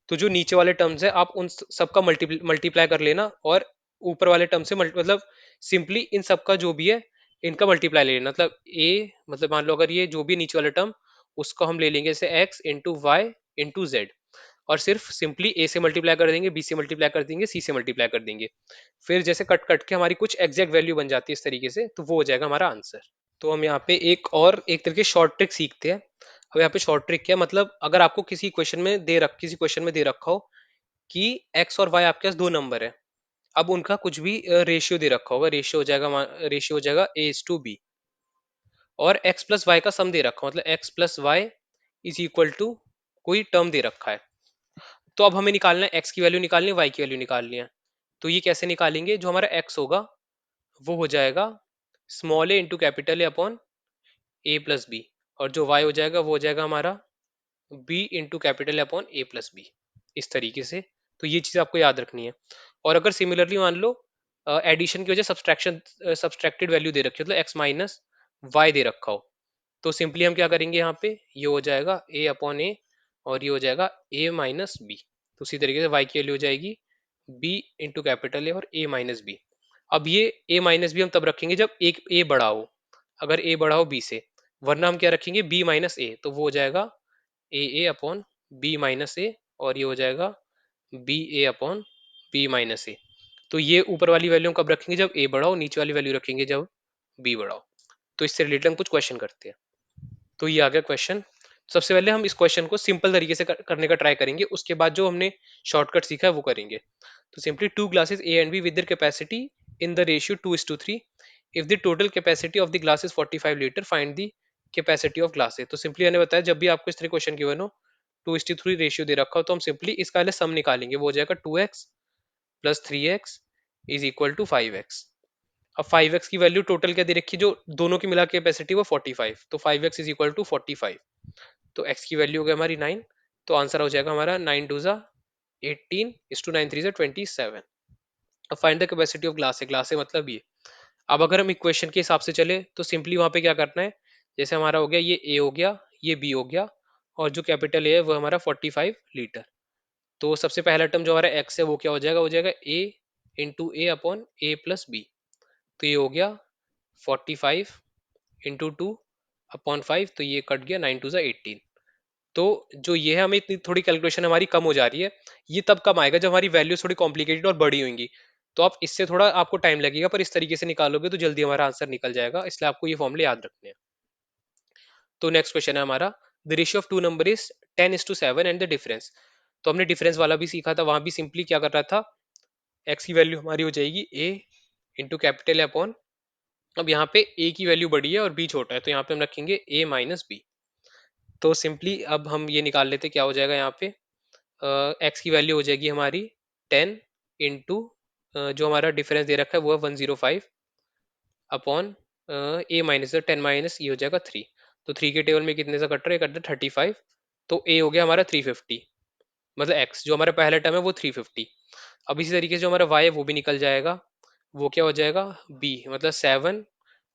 Speaker 1: तो जो नीचे वाले टर्म्स है आप उन सबका मल्टीप्लाई कर लेना, और ऊपर वाले टर्म से मतलब सिंपली इन सबका जो भी है इनका मल्टीप्लाई ले लेना, मतलब ए, मतलब मान लो अगर ये जो भी नीचे वाला टर्म, उसको हम ले लेंगे जैसे X into Y into Z, और सिर्फ सिंपली ए से मल्टीप्लाई कर देंगे, बी से मल्टीप्लाई कर देंगे, सी से मल्टीप्लाई कर देंगे, फिर जैसे कट कट के हमारी कुछ एग्जैक्ट वैल्यू बन जाती है इस तरीके से, तो वो हो जाएगा हमारा आंसर। तो हम यहाँ पे एक और एक तरीके शॉर्ट ट्रिक सीखते हैं। अब यहाँ पे शॉर्ट ट्रिक क्या, मतलब अगर आपको किसी क्वेश्चन में दे रखा हो कि एक्स और वाई आपके पास दो नंबर है, अब उनका कुछ भी रेशियो दे रखा होगा, रेशियो हो जाएगा ए इज टू बी, और एक्स प्लस वाई का सम दे रखा हो, मतलब X plus Y is equal to कोई टर्म दे रखा है। तो अब हमें निकालना है, एक्स की वैल्यू निकालनी है, वाई की वैल्यू निकालनी है। तो ये कैसे निकालेंगे, जो हमारा एक्स होगा वो हो जाएगा small A into capital A upon A plus B, और जो वाई हो जाएगा वो हो जाएगा हमारा B into capital upon A plus B, इस तरीके से। तो ये चीज आपको याद रखनी है। और अगर सिमिलरली मान लो एडिशन की वजह सब्सट्रैक्टेड वैल्यू दे रखी है, मतलब एक्स माइनस वाई दे रखा हो, तो सिंपली हम क्या करेंगे, यहाँ पे ये हो जाएगा ए अपॉन ए, और ये हो जाएगा ए माइनस बी। तो उसी तरीके से वाई की वैल्यू हो जाएगी बी इंटू कैपिटल ए और ए माइनस बी। अब ये ए माइनस बी हम तब रखेंगे जब एक ए बड़ा हो, अगर ए बड़ा हो बी से, वरना हम क्या रखेंगे बी माइनस ए, तो वो हो जाएगा ए ए अपॉन बी माइनस ए, और ये हो जाएगा बी ए अपॉन बी माइनस ए। तो ये ऊपर वाली वैल्यू कब रखेंगे, जब ए बड़ा हो, नीचे वाली वैल्यू रखेंगे जब बी बड़ा हो। तो इससे रिलेटेड हम कुछ क्वेश्चन करते हैं। तो ये आ गया क्वेश्चन। सबसे पहले हम इस क्वेश्चन को सिंपल तरीके से करने का ट्राई करेंगे, उसके बाद जो हमने शॉर्टकट सीखा है वो करेंगे। तो simply two glasses A and be with their capacity in the ratio 2:3, if the total capacity of the glass is 45 litre, find the capacity of glasses. तो सिंपली मैंने बताया, जब भी आपको इस तरह क्वेश्चन गिवन हो 2:3 रेशियो दे रखा हो, तो हम सिंपली इसका पहले सम निकालेंगे, वो हो जाएगा 2x plus 3x is equal to 5x। अब 5x की वैल्यू टोटल क्या दे रखी है, जो दोनों की मिला के कैपेसिटी वो 45, तो 5x इज इक्वल टू 45। तो x की वैल्यू हो गई हमारी 9, तो आंसर हो जाएगा हमारा 9 टू ज़ा 18 इज टू 9 3 ज़ा 27। अब find the capacity of glass है, ग्लास है मतलब ये। अब अगर हम इक्वेशन के हिसाब से चले, तो सिंपली वहां पे क्या करना है, जैसे हमारा हो गया ये ए हो गया, ये बी हो गया, और जो कैपिटल ए है वो हमारा 45 लीटर। तो सबसे पहला टर्म जो हमारा एक्स है वो क्या हो जाएगा ए into A upon A plus B. तो ये हो गया 45 इंटू 2 अपॉन 5, तो ये कट गया 9 टू ज़ा 18। तो जो ये है, हमें इतनी थोड़ी कैलकुलेशन हमारी कम हो जा रही है। ये तब कम आएगा जब हमारी वैल्यूज थोड़ी कॉम्प्लिकेटेड और बड़ी होंगी, तो आप इससे थोड़ा आपको टाइम लगेगा, पर इस तरीके से निकालोगे तो जल्दी हमारा आंसर निकल जाएगा, इसलिए आपको ये फॉर्मूले याद रखने हैं। तो नेक्स्ट क्वेश्चन है हमारा, the ratio of two number is 10:7 and the difference. तो हमने डिफरेंस वाला भी सीखा था, वहां भी सिंपली क्या कर रहा था, एक्स की वैल्यू हमारी हो जाएगी ए इंटू कैपिटल अपॉन, अब यहाँ पे ए की वैल्यू बड़ी है और बी छोटा है, तो यहाँ पे हम रखेंगे ए माइनस बी। तो सिंपली अब हम ये निकाल लेते, क्या हो जाएगा यहाँ पे, एक्स की वैल्यू हो जाएगी हमारी 10 इंटू जो हमारा डिफरेंस दे रखा है वो है 105 अपॉन ए माइनस 10 माइनस ये हो जाएगा 3। तो 3 के टेबल में कितने से कट रहे हैं, कट रहे 35, तो ए हो गया हमारा 350, मतलब एक्स जो हमारा पहला टर्म है वो 350। अब इसी तरीके से जो हमारा वाई है वो भी निकल जाएगा, वो क्या हो जाएगा बी, मतलब 7,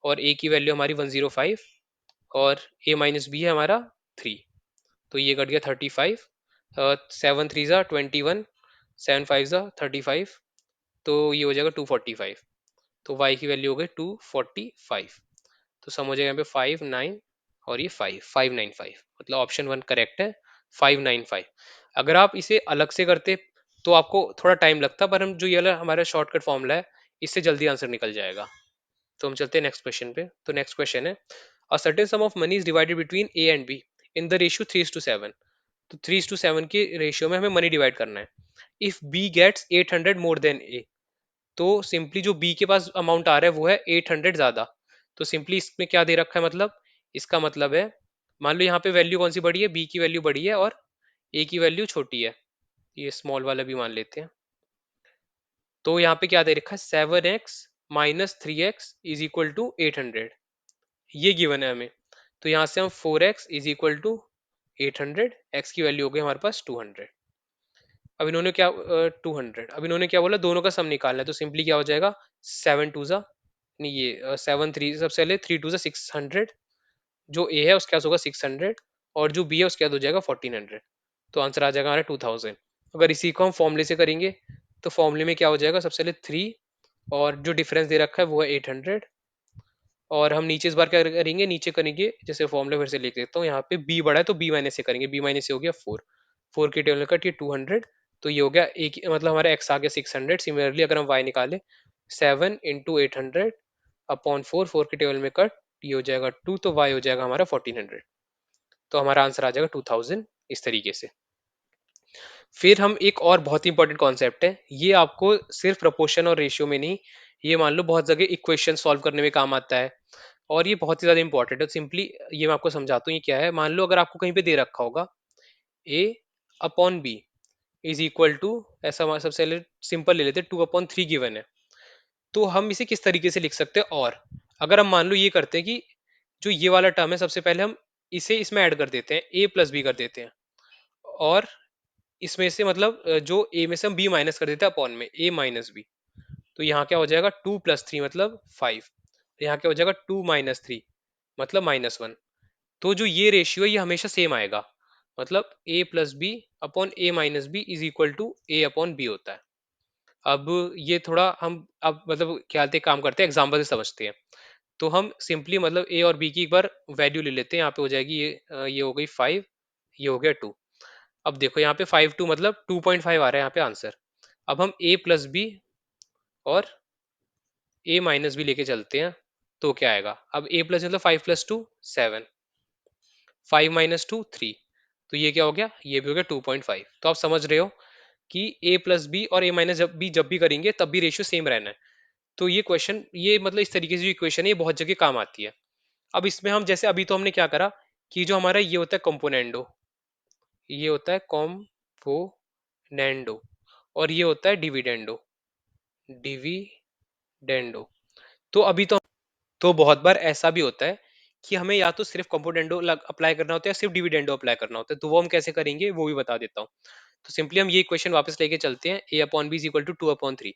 Speaker 1: और ए की वैल्यू हमारी 105, और ए माइनस बी है हमारा 3, तो ये कट गया 35, 7 3 ज़ा 21, 7 5 ज़ा 35, तो ये हो जाएगा 245। तो y की वैल्यू हो गई 245। तो सम हो जाएगा यहाँ पे 5 9 और ये 5 595, मतलब ऑप्शन वन करेक्ट है, 595। अगर आप इसे अलग से करते तो आपको थोड़ा टाइम लगता, पर हम जो ये वाला हमारा शॉर्टकट फॉर्मूला है इससे जल्दी आंसर निकल जाएगा। तो हम चलते हैं नेक्स्ट क्वेश्चन पे। तो नेक्स्ट क्वेश्चन है, a certain some of money is divided between A and be in the ratio 3:7। तो 3:7 के रेशियो में हमें मनी डिवाइड करना है। If B gets 800 more than A, तो सिंपली जो बी के पास अमाउंट आ रहा है वो है 800 ज्यादा। तो सिंपली इसमें क्या दे रखा है, मतलब इसका मतलब है, मान लो यहाँ पे वैल्यू कौन सी बड़ी है, बी की वैल्यू बड़ी है और ए की वैल्यू छोटी है। ये स्मॉल वाला भी मान लेते हैं। तो यहाँ पे क्या दे रखा है, 7x minus 3x is equal to 800, ये गिवन है हमें। तो यहाँ से हम 4x is equal to 800, X की वैल्यू हो गई हमारे पास 200। अब इन्होंने क्या 200, अब इन्होंने क्या बोला, दोनों का सम निकालना है। तो सिंपली क्या हो जाएगा, 7 2 जा, नहीं ये 7 3, सबसे पहले 3 2 जा 600, जो ए है उसके पास होगा 600 और जो बी है उसके पास हो जाएगा 1400। तो आंसर आ जाएगा हमारा 2000। अगर इसी को हम फॉर्मूले से करेंगे तो फॉर्मूले में क्या हो जाएगा, सबसे पहले 3 और जो डिफरेंस दे रखा है वो है 800, और हम नीचे इस बार क्या करेंगे, नीचे करेंगे जैसे फॉर्मूला फिर से लिख देता हूँ, यहाँ पे बी बड़ा है तो बी माइनस से करेंगे, बी माइनस से हो गया 4, की टेबल में कट ये 200। तो ये हो गया एक, मतलब हमारा एक्स आ गया 600। सिमिलरली अगर हम वाई निकाले, 7 × 800 अपॉन 4, की टेबल में कट, ये हो जाएगा 2, तो वाई हो जाएगा हमारा 1400। तो हमारा आंसर आ जाएगा 2000 इस तरीके से। फिर हम एक और बहुत ही इंपॉर्टेंट कॉन्सेप्ट है, ये आपको सिर्फ प्रोपोर्शन और रेशियो में नहीं, ये मान लो बहुत जगह इक्वेशन सॉल्व करने में काम आता है, और ये बहुत ही ज्यादा इंपॉर्टेंट है। सिंपली ये मैं आपको समझाता हूँ ये क्या है। मान लो अगर आपको कहीं पे दे रखा होगा A upon B is equal to, ऐसा हमारा सबसे पहले सिंपल ले लेते हैं, 2/3 गिवन है। तो हम इसे किस तरीके से लिख सकते हैं, और अगर हम मान लो ये करते हैं कि जो ये वाला टर्म है सबसे पहले हम इसे इसमें ऐड कर देते हैं, ए प्लस बी कर देते हैं, और इसमें से मतलब जो ए में से हम बी माइनस कर देते हैं अपॉन में ए माइनस बी। तो यहाँ क्या हो जाएगा, 2 + 3 मतलब 5, यहाँ क्या हो जाएगा 2 - 3 मतलब -1। तो जो ये रेशियो है ये हमेशा सेम आएगा, मतलब A plus B upon A minus B is equal to A upon B होता है। अब ये थोड़ा हम अब मतलब क्या काम करते हैं, एग्जाम्पल से समझते हैं। तो हम सिंपली मतलब ए और बी की एक बार वैल्यू ले लेते हैं। यहाँ पे हो जाएगी ये हो गई 5, ये हो गया 2। अब देखो यहाँ पे 5 2 मतलब 2.5 आ रहा है यहाँ पे आंसर। अब हम ए प्लस बी और ए माइनस बी लेके चलते हैं, तो क्या आएगा, अब ए प्लस मतलब 5 + 2 7, 5 - 2 3, तो ये क्या हो गया, ये भी हो गया 2.5। तो आप समझ रहे हो कि ए प्लस बी और ए माइनस जब भी करेंगे तब भी रेशियो सेम रहना है। तो ये क्वेश्चन, ये मतलब इस तरीके से जो इक्वेशन है ये बहुत जगह काम आती है। अब इसमें हम जैसे अभी तो हमने क्या करा कि जो हमारा ये होता है कंपोनेंडो, ये होता है कॉम्पोनेंडो, और ये होता है डिविडेंडो, डिविडेंडो। तो अभी तो बहुत बार ऐसा भी होता है कि हमें या तो सिर्फ कंपोनेंडो अप्लाई करना होता है या सिर्फ डिविडेंडो अप्लाई करना होता है। तो वो हम कैसे करेंगे वो भी बता देता हूँ। तो सिंपली हम ये इक्वेशन वापस लेके चलते हैं, A upon B is equal to 2/3।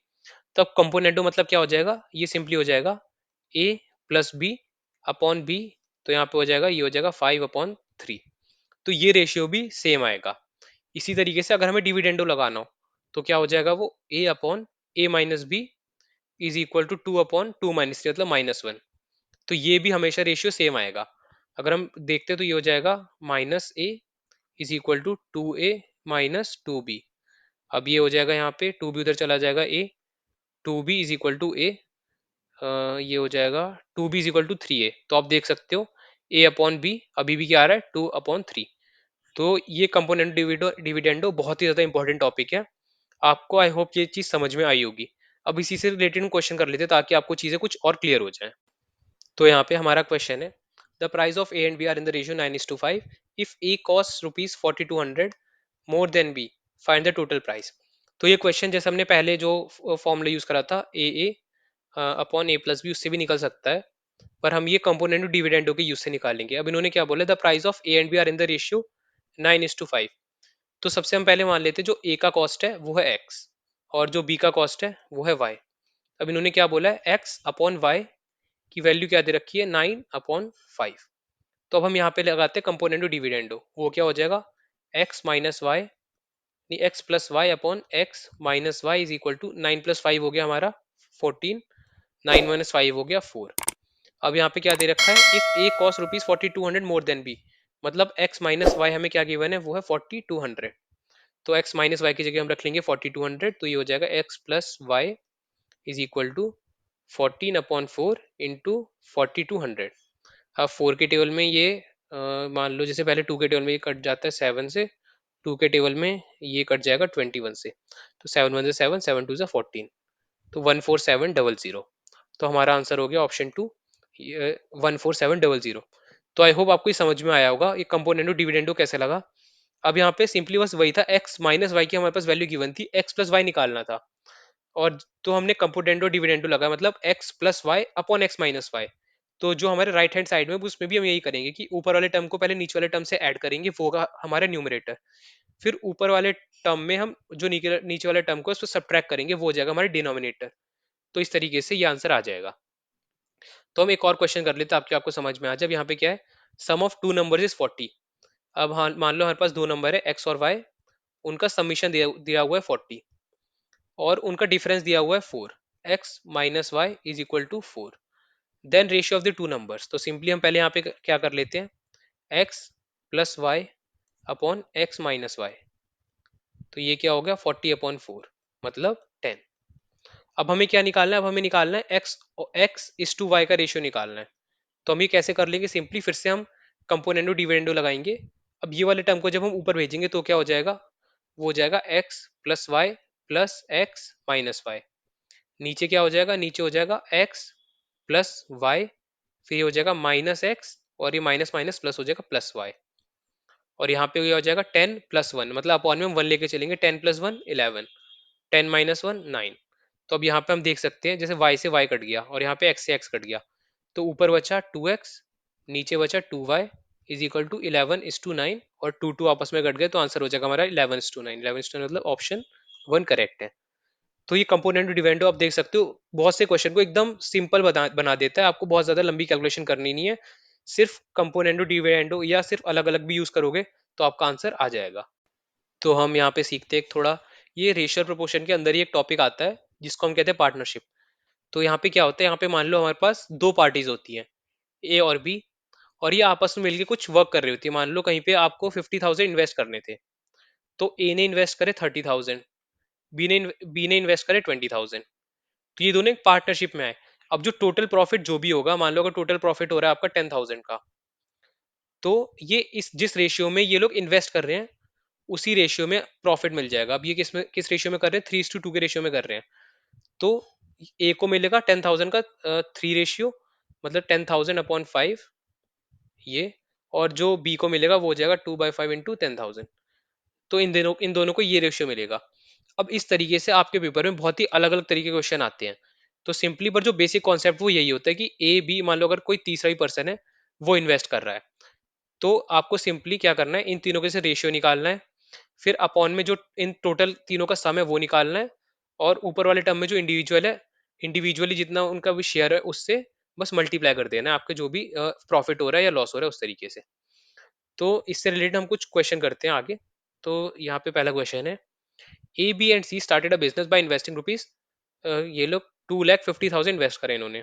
Speaker 1: तब कंपोनेंडो मतलब क्या हो जाएगा, ये सिंपली हो जाएगा ए प्लस बी अपॉन बी, तो यहाँ पे हो जाएगा, ये हो जाएगा 5/3। तो ये रेशियो भी सेम आएगा। इसी तरीके से अगर हमें डिविडेंडो लगाना हो तो क्या हो जाएगा, वो A upon A minus B is equal to 2/2 - 3 मतलब -1। तो ये भी हमेशा रेशियो सेम आएगा। अगर हम देखते हैं तो ये हो जाएगा -a is equal to 2a - 2b। अब ये हो जाएगा यहाँ पे 2b उधर चला जाएगा, a 2b is equal to a, ये हो जाएगा 2b is equal to 3a। तो आप देख सकते हो a अपॉन b अभी भी क्या आ रहा है, 2/3। तो ये कंपोनेंट डिविडेंडो बहुत ही ज्यादा इंपॉर्टेंट टॉपिक है। आपको आई होप ये चीज समझ में आई होगी। अब इसी से रिलेटेड क्वेश्चन कर लेते हैं ताकि आपको चीजें कुछ और क्लियर हो जाए। तो यहाँ पे हमारा क्वेश्चन है, the price of A and B are in the ratio 9:5। If A cost ₹4200 more than B, find the total price. तो ये क्वेश्चन जैसे हमने पहले जो फॉर्मूला यूज करा था ए अपॉन ए प्लस बी, उससे भी निकल सकता है, पर हम ये कंपोनेंट डिविडेंडो के यूज से निकालेंगे। अब इन्होंने क्या बोला, the price of A and B are in the ratio 9:5। तो सबसे हम पहले मान लेते हैं जो ए का कॉस्ट है वो है एक्स और जो बी का कॉस्ट है वो है वाई। अब इन्होंने क्या बोला है, एक्स अपॉन वाई की वैल्यू क्या दे रखी है, 9/5। तो अब हम यहाँ पे लगाते हैं कंपोनेंडो डिविडेंडो, वो क्या हो जाएगा, एक्स माइनस वाई, नहीं X plus Y upon X minus Y is equal to 9 + 5 हो गया हमारा 14, 9 - 5 हो गया 4। अब यहाँ पे क्या दे रखा है, if A cost rupees 4200 more than B, मतलब x माइनस वाई हमें क्या गिवन है, वो है 4200। तो x माइनस वाई की जगह हम रख लेंगे 4200, तो ये हो जाएगा x plus Y is equal to 14/4 into 4200। अब 4 के टेबल में ये मान लो जैसे पहले 2 के टेबल में ये कट जाता है 7 से, 2 के टेबल में ये कट जाएगा 21 से, तो 7 × 1 = 7, 7 × 2 = 14, तो 14700। तो हमारा आंसर हो गया ऑप्शन टू, 14700। तो आई होप आपको ये समझ में आया होगा ये कंपोनेंटो डिविडेंडो कैसे लगा। अब यहाँ पे सिंपली बस वही था, एक्स माइनस वाई की हमारे पास वैल्यू गिवन थी, एक्स प्लस वाई निकालना था, और तो हमने कंपोनेंटो डिविडेंडो लगा, मतलब X plus Y upon X minus Y. तो जो हमारे राइट हैंड साइड में उसमें भी हम यही करेंगे कि ऊपर वाले टर्म को पहले नीचे वाले टर्म से ऐड करेंगे, वो होगा हमारा न्यूमरेटर। फिर ऊपर वाले टर्म में हम जो नीचे नीचे वाले टर्म को उसको सब्ट्रैक्ट करेंगे, वो हो जाएगा हमारे डिनोमिनेटर। तो इस तरीके से ये आंसर आ जाएगा। तो हम एक और क्वेश्चन कर लेते हैं, आपके आपको समझ में आ जाए। अब यहाँ पे क्या है, सम ऑफ टू नंबर्स इज 40। अब हाँ मान लो हमारे पास दो नंबर है एक्स और वाई, उनका समीशन दिया हुआ है 40, और उनका डिफरेंस दिया हुआ है 4। X minus Y is equal to 4, then ratio of the two numbers. तो सिंपली हम पहले यहाँ पे क्या कर लेते हैं, X plus Y upon X minus Y, तो ये क्या हो गया 40/4, मतलब 10। अब हमें क्या निकालना है, अब हमें निकालना है एक्स इज टू वाई का रेशियो निकालना है। तो हम ये कैसे कर लेंगे, सिंपली फिर से हम कंपोनेंडो डिविडेंडो लगाएंगे। अब ये वाले टर्म को जब हम ऊपर भेजेंगे तो क्या हो जाएगा, वो हो जाएगा X plus Y plus X minus Y. नीचे क्या हो जाएगा, नीचे हो जाएगा एक्स प्लस वाई, फिर ये हो जाएगा माइनस एक्स, और ये माइनस माइनस प्लस हो जाएगा प्लस वाई। और यहाँ पे ये हो जाएगा 10+1, मतलब अपॉन में हम 1 लेके चलेंगे, 10+1 11, 10 - 1 9। तो अब यहाँ पे हम देख सकते हैं जैसे y से y कट गया और यहाँ पे x से x कट गया, तो ऊपर बचा 2x, नीचे बचा 2y इज इक्वल टू 11:9, और 2 आपस में कट गए, तो आंसर हो जाएगा हमारा 11:9। 11:9 मतलब ऑप्शन 1 करेक्ट है। तो ये कंपोनेंट डिवेंडो आप देख सकते हो, बहुत से क्वेश्चन को एकदम सिंपल बना बना देता है, आपको बहुत ज्यादा लंबी कैलकुलेशन करनी नहीं है, सिर्फ कंपोनेंटो डिविडेंडो या सिर्फ अलग अलग भी यूज करोगे तो आपका आंसर आ जाएगा। तो हम यहाँ पे सीखते हैं एक थोड़ा, ये रेशियो प्रोपोर्शन के अंदर ही एक टॉपिक आता है जिसको हम कहते हैं पार्टनरशिप। तो यहाँ पे क्या होता है, यहाँ पे मान लो हमारे पास दो पार्टीज होती हैं, ए और बी, और ये आपस में मिलकर कुछ वर्क कर रही होती है। मान लो कहीं पे आपको 50,000 इन्वेस्ट करने थे, तो ए ने इन्वेस्ट करे 30,000, बी ने इन्वेस्ट करे 20,000, तो ये दोनों एक पार्टनरशिप में आए। अब जो टोटल प्रॉफिट जो भी होगा, मान लो अगर टोटल प्रॉफिट हो रहा है आपका 10,000 का, तो ये इस जिस रेशियो में ये लोग इन्वेस्ट कर रहे हैं उसी रेशियो में प्रॉफिट मिल जाएगा। अब ये किस रेशियो में कर रहे हैं, 3:2 के रेशियो में कर रहे हैं। तो ए को मिलेगा 10,000 का 3 रेशियो, मतलब 10,000/5 ये, और जो बी को मिलेगा वो हो जाएगा 2/5 × 10,000। तो इन दोनों को ये रेशियो मिलेगा। अब इस तरीके से आपके पेपर में बहुत ही अलग अलग तरीके के क्वेश्चन आते हैं। तो सिंपली पर जो बेसिक कॉन्सेप्ट वो यही होता है कि ए बी, मान लो अगर कोई तीसरा ही पर्सन है वो इन्वेस्ट कर रहा है, तो आपको सिंपली क्या करना है, इन तीनों के से रेशियो निकालना है, फिर अपॉन में जो इन टोटल तीनों का सम है वो निकालना है, और ऊपर वाले टर्म में जो इंडिविजुअल है, इंडिविजुअली जितना उनका भी शेयर है उससे बस मल्टीप्लाई कर देना है आपके जो भी प्रॉफिट हो रहा है या लॉस हो रहा है उस तरीके से। तो इससे रिलेटेड हम कुछ क्वेश्चन करते हैं आगे। तो यहाँ पे पहला क्वेश्चन है, A B and C started a business by investing rupees, ये लोग 2,50,000 इन्वेस्ट करें इन्होंने,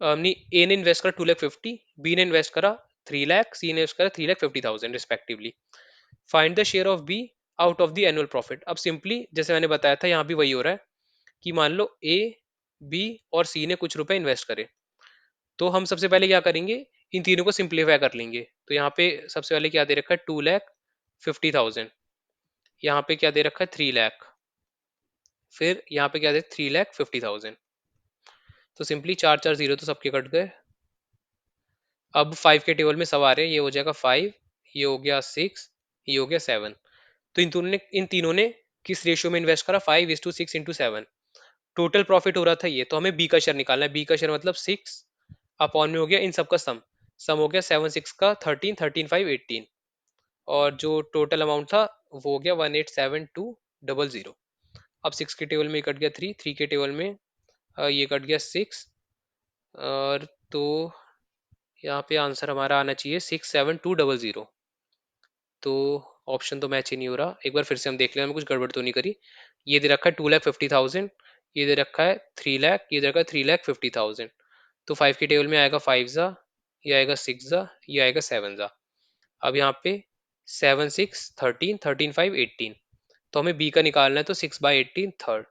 Speaker 1: नहीं, ए ने इन्वेस्ट करा 2,50,000, बी ने इन्वेस्ट करा 3 लाख, सी ने इन्वेस्ट करा 3,50,000 respectively. Find the share of be out of the annual profit. अब सिंपली जैसे मैंने बताया था यहाँ भी वही हो रहा है कि मान लो ए बी और सी ने कुछ रुपए इन्वेस्ट करे, तो हम सबसे पहले क्या करेंगे, इन तीनों को सिंप्लीफाई कर लेंगे। तो यहाँ पे सबसे पहले क्या दे रखा है, 2,50,000, यहाँ पे क्या दे रखा है 3 लाख, फिर यहाँ पे क्या दे 3,50,000। तो सिंपली चार चार जीरो तो सबके कट गए। अब 5 के टेबल में सब आ रहे हैं, ये हो जाएगा 5, ये हो गया 6, ये हो गया 7। तो इन तीनों ने किस रेशियो में इन्वेस्ट करा, 5:6 × 7। टोटल प्रॉफिट हो रहा था ये, तो हमें बी का शेयर निकालना है। बी का शेयर मतलब 6 अपॉन में हो गया इन सबका सम, सम हो गया 7 6 का 13, 13 5 18, और जो टोटल अमाउंट था वो हो गया 187,200। अब 6 के टेबल में कट गया 3, 3 के टेबल में ये कट गया 6, और तो यहाँ पे आंसर हमारा आना चाहिए 67200। तो ऑप्शन तो मैच ही नहीं हो रहा, एक बार फिर से हम देख लें, हमें कुछ गड़बड़ तो नहीं करी। ये दे रखा है 2,50,000, ये दे रखा है 3 लाख, ये दे रखा है 3,50,000। तो 5 के टेबल में आएगा 5 जा, ये आएगा 6 जा, ये आएगा 7 जा। अब यहाँ पे 7 6 13 13 5 18, तो हमें बी का निकालना है, तो 6/18 थर्ड।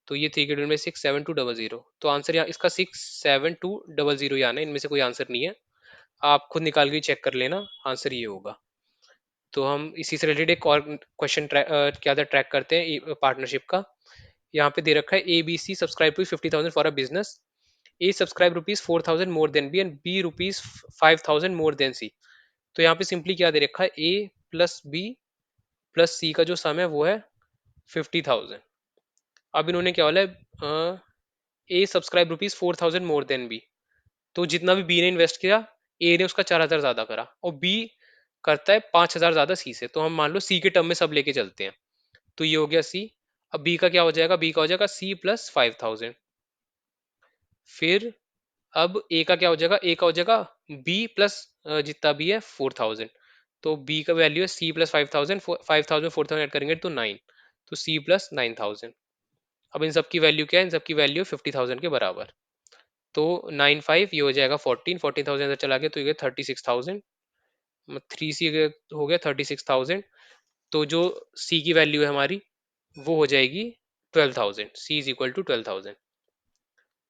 Speaker 1: तो ये 3 के टेबल में 6 7 2 0 0, तो आंसर यहाँ इसका 6 7 2 0 0 ही आना है, इनमें से कोई आंसर नहीं है। आप खुद निकाल के चेक कर लेना, आंसर ये होगा। तो हम इसी से रिलेटेड एक और क्वेश्चन क्या था ट्रैक करते हैं पार्टनरशिप का। यहाँ पे दे रखा है A B C subscribe to 50,000 for a business. A subscribe rupees 4,000 more than B and B rupees 5,000 more than C. तो यहाँ पे सिंपली क्या दे रखा है, A plus B plus C का जो सम है वो है 50,000। अब इन्होंने क्या बोला है, A subscribe rupees 4,000 more than B. तो जितना भी बी ने इन्वेस्ट किया, ए ने उसका 4,000 ज्यादा करा, और बी करता है 5,000 ज्यादा सी से। तो हम मान लो सी के टर्म में सब लेके चलते हैं, तो ये हो गया सी। अब बी का क्या हो जाएगा, बी का हो जाएगा सी प्लस 5,000। फिर अब ए का क्या हो जाएगा, ए का हो जाएगा बी प्लस जितना भी है 4,000। तो बी का वैल्यू है सी प्लस 5,000, 5,000 4,000 ऐड करेंगे तो 9। तो सी प्लस 9,000। अब इन सब की वैल्यू क्या है, इन सब की वैल्यू 50,000 के बराबर। तो 9 5 ये हो जाएगा 14,000 अंदर चला गया, तो ये 36,000। 3 सी हो गया 36,000। तो जो सी की वैल्यू है हमारी, वो हो जाएगी 12,000। सी इज इक्वल टू 12,000।